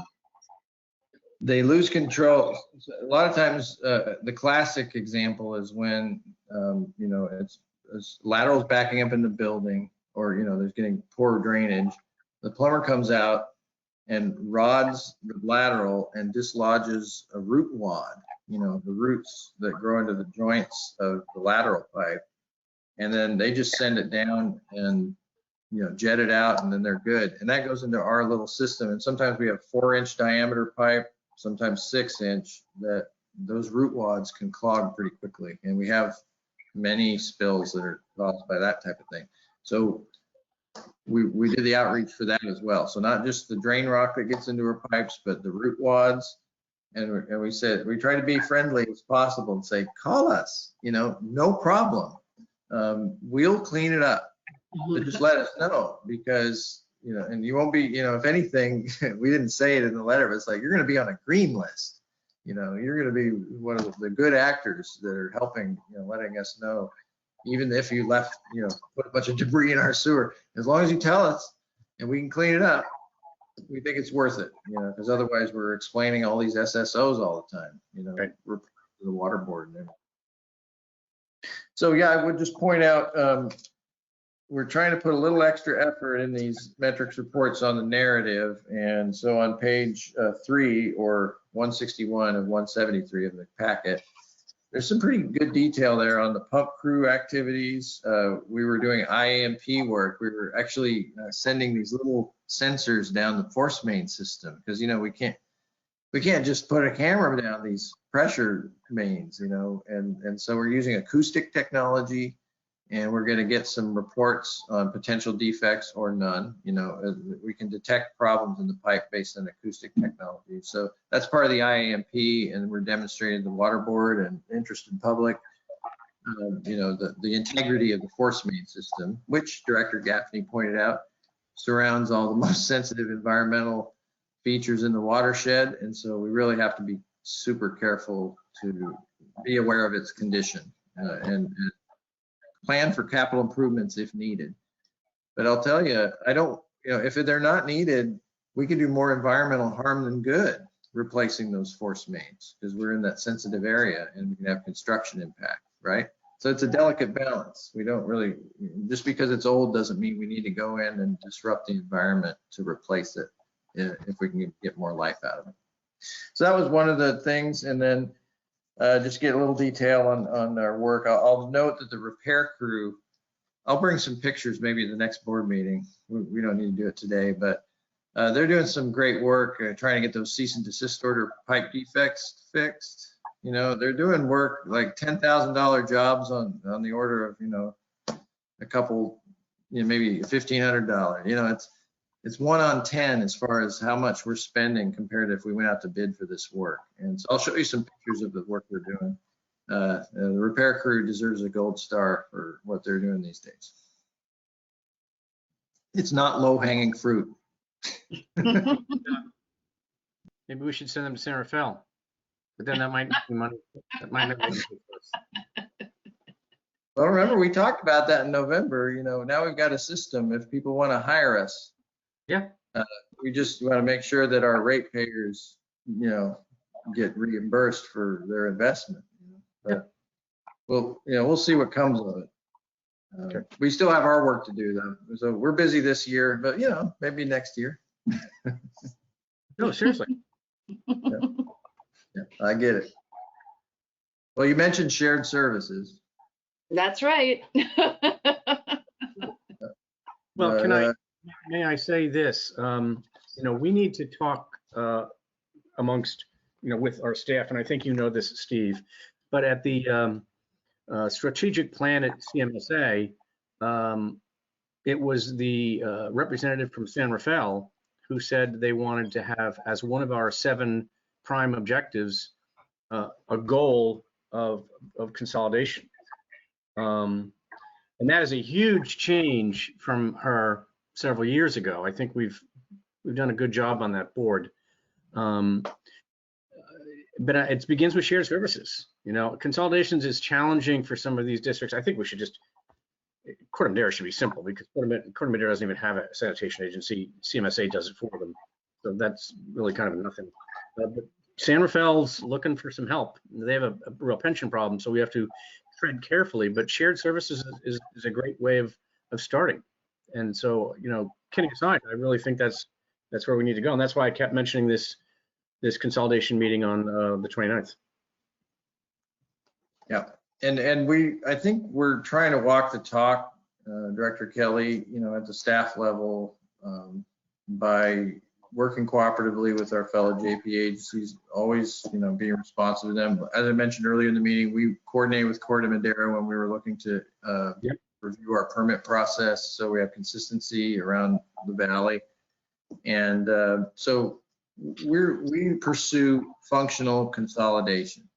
they lose control. A lot of times, the classic example is when it's laterals backing up in the building, or there's getting poor drainage. The plumber comes out and rods the lateral and dislodges a root wad, the roots that grow into the joints of the lateral pipe, and then they just send it down and jet it out, and then they're good. And that goes into our little system. And sometimes we have 4-inch diameter pipe, sometimes 6-inch, that those root wads can clog pretty quickly. And we have many spills that are caused by that type of thing. So we did the outreach for that as well. So not just the drain rock that gets into our pipes, but the root wads. And we said, we try to be friendly as possible and say, call us, no problem. We'll clean it up. But just let us know, because, and you won't be, if anything, we didn't say it in the letter, but it's like, you're going to be on a green list. You're going to be one of the good actors that are helping, letting us know, even if you left, put a bunch of debris in our sewer, as long as you tell us and we can clean it up, we think it's worth it, because otherwise we're explaining all these SSOs all the time, Right. We're to the water board. So yeah, I would just point out, we're trying to put a little extra effort in these metrics reports on the narrative. And so on page 3 or 161 of 173 of the packet, there's some pretty good detail there on the pump crew activities. We were doing IAMP work. We were actually sending these little sensors down the force main system, because we can't just put a camera down these pressure mains, and so we're using acoustic technology and we're going to get some reports on potential defects or none. You know, we can detect problems in the pipe based on acoustic technology. So that's part of the IAMP, and we're demonstrating the water board and interested public, you know, the integrity of the force main system, which Director Gaffney pointed out surrounds all the most sensitive environmental features in the watershed. And so we really have to be super careful to be aware of its condition and plan for capital improvements if needed. But I'll tell you, you know, if they're not needed, we can do more environmental harm than good replacing those force mains, because we're in that sensitive area and we can have construction impact, right? So it's a delicate balance. We don't really, just because it's old doesn't mean we need to go in and disrupt the environment to replace it if we can get more life out of it. So that was one of the things. And then just get a little detail on our work. I'll note that the repair crew, I'll bring some pictures maybe at the next board meeting. We don't need to do it today, but they're doing some great work trying to get those cease and desist order pipe defects fixed. You know, they're doing work like $10,000 jobs on the order of, you know, a couple, you know, maybe $1,500. You know, it's 1 on 10 as far as how much we're spending compared to if we went out to bid for this work. And so I'll show you some pictures of the work we're doing. The repair crew deserves a gold star for what they're doing these days. It's not low-hanging fruit. Maybe we should send them to San Rafael, but then that might not be money. That might not be money for us. Well, remember, we talked about that in November. You know, now we've got a system. If people want to hire us, yeah, we just want to make sure that our ratepayers, you know, get reimbursed for their investment. But we'll see what comes of it. Okay. We still have our work to do, though. So we're busy this year, but you know, maybe next year. No, seriously. Yeah, I get it. Well, you mentioned shared services. That's right. Well, may I say this? You know, we need to talk amongst, you know, with our staff, and I think you know this, Steve, but at the strategic plan at CMSA, it was the representative from San Rafael who said they wanted to have as one of our 7 prime objectives a goal of consolidation. And that is a huge change from her several years ago. I think we've done a good job on that board. But it begins with shared services. You know, consolidations is challenging for some of these districts. I think we should just, Corte Madera should be simple, because Corte Madera doesn't even have a sanitation agency. CMSA does it for them. So that's really kind of nothing. But San Rafael's looking for some help. They have a real pension problem, so we have to tread carefully. But shared services is a great way of starting. And so, you know, kidding aside, I really think that's where we need to go. And that's why I kept mentioning this consolidation meeting on the 29th. Yeah, and I think we're trying to walk the talk, Director Kelly, you know, at the staff level, by working cooperatively with our fellow JP agencies, always, you know, being responsive to them. As I mentioned earlier in the meeting, we coordinated with Corte Madera when we were looking to review our permit process, so we have consistency around the valley. And so we pursue functional consolidation.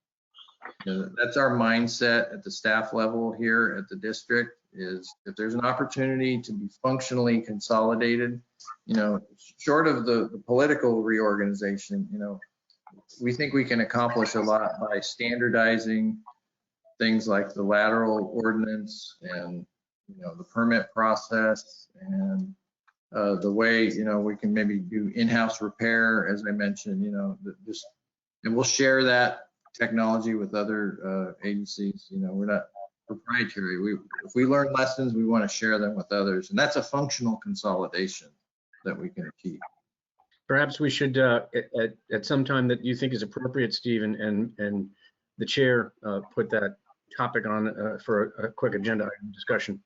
You know, that's our mindset at the staff level here at the district, is if there's an opportunity to be functionally consolidated, you know, short of the political reorganization, you know, we think we can accomplish a lot by standardizing things like the lateral ordinance and, you know, the permit process, and the way, you know, we can maybe do in-house repair, as I mentioned, you know, and we'll share that technology with other agencies. You know, we're not proprietary. If we learn lessons, we want to share them with others, and that's a functional consolidation that we can achieve. Perhaps we should, at some time that you think is appropriate, Steve, and the chair, put that topic on for a quick agenda item discussion.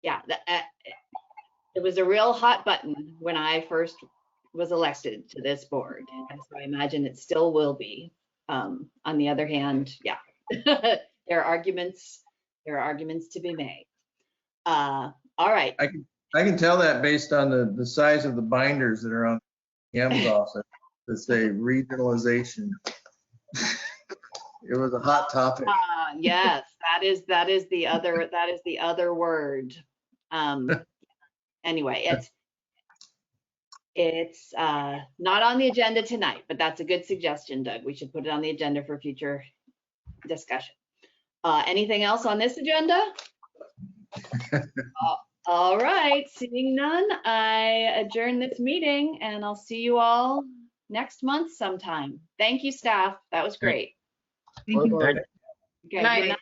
Yeah, it was a real hot button when I first was elected to this board, and so I imagine it still will be. On the other hand, yeah, There are arguments to be made. All right. I can tell that based on the size of the binders that are on M's office that say regionalization. It was a hot topic. Yes, that is the other word. Anyway, it's not on the agenda tonight, but that's a good suggestion, Doug. We should put it on the agenda for future discussion. Anything else on this agenda? All right, seeing none, I adjourn this meeting and I'll see you all next month sometime. Thank you, staff. That was great. Thank you. Bye-bye. Okay, Night. good night.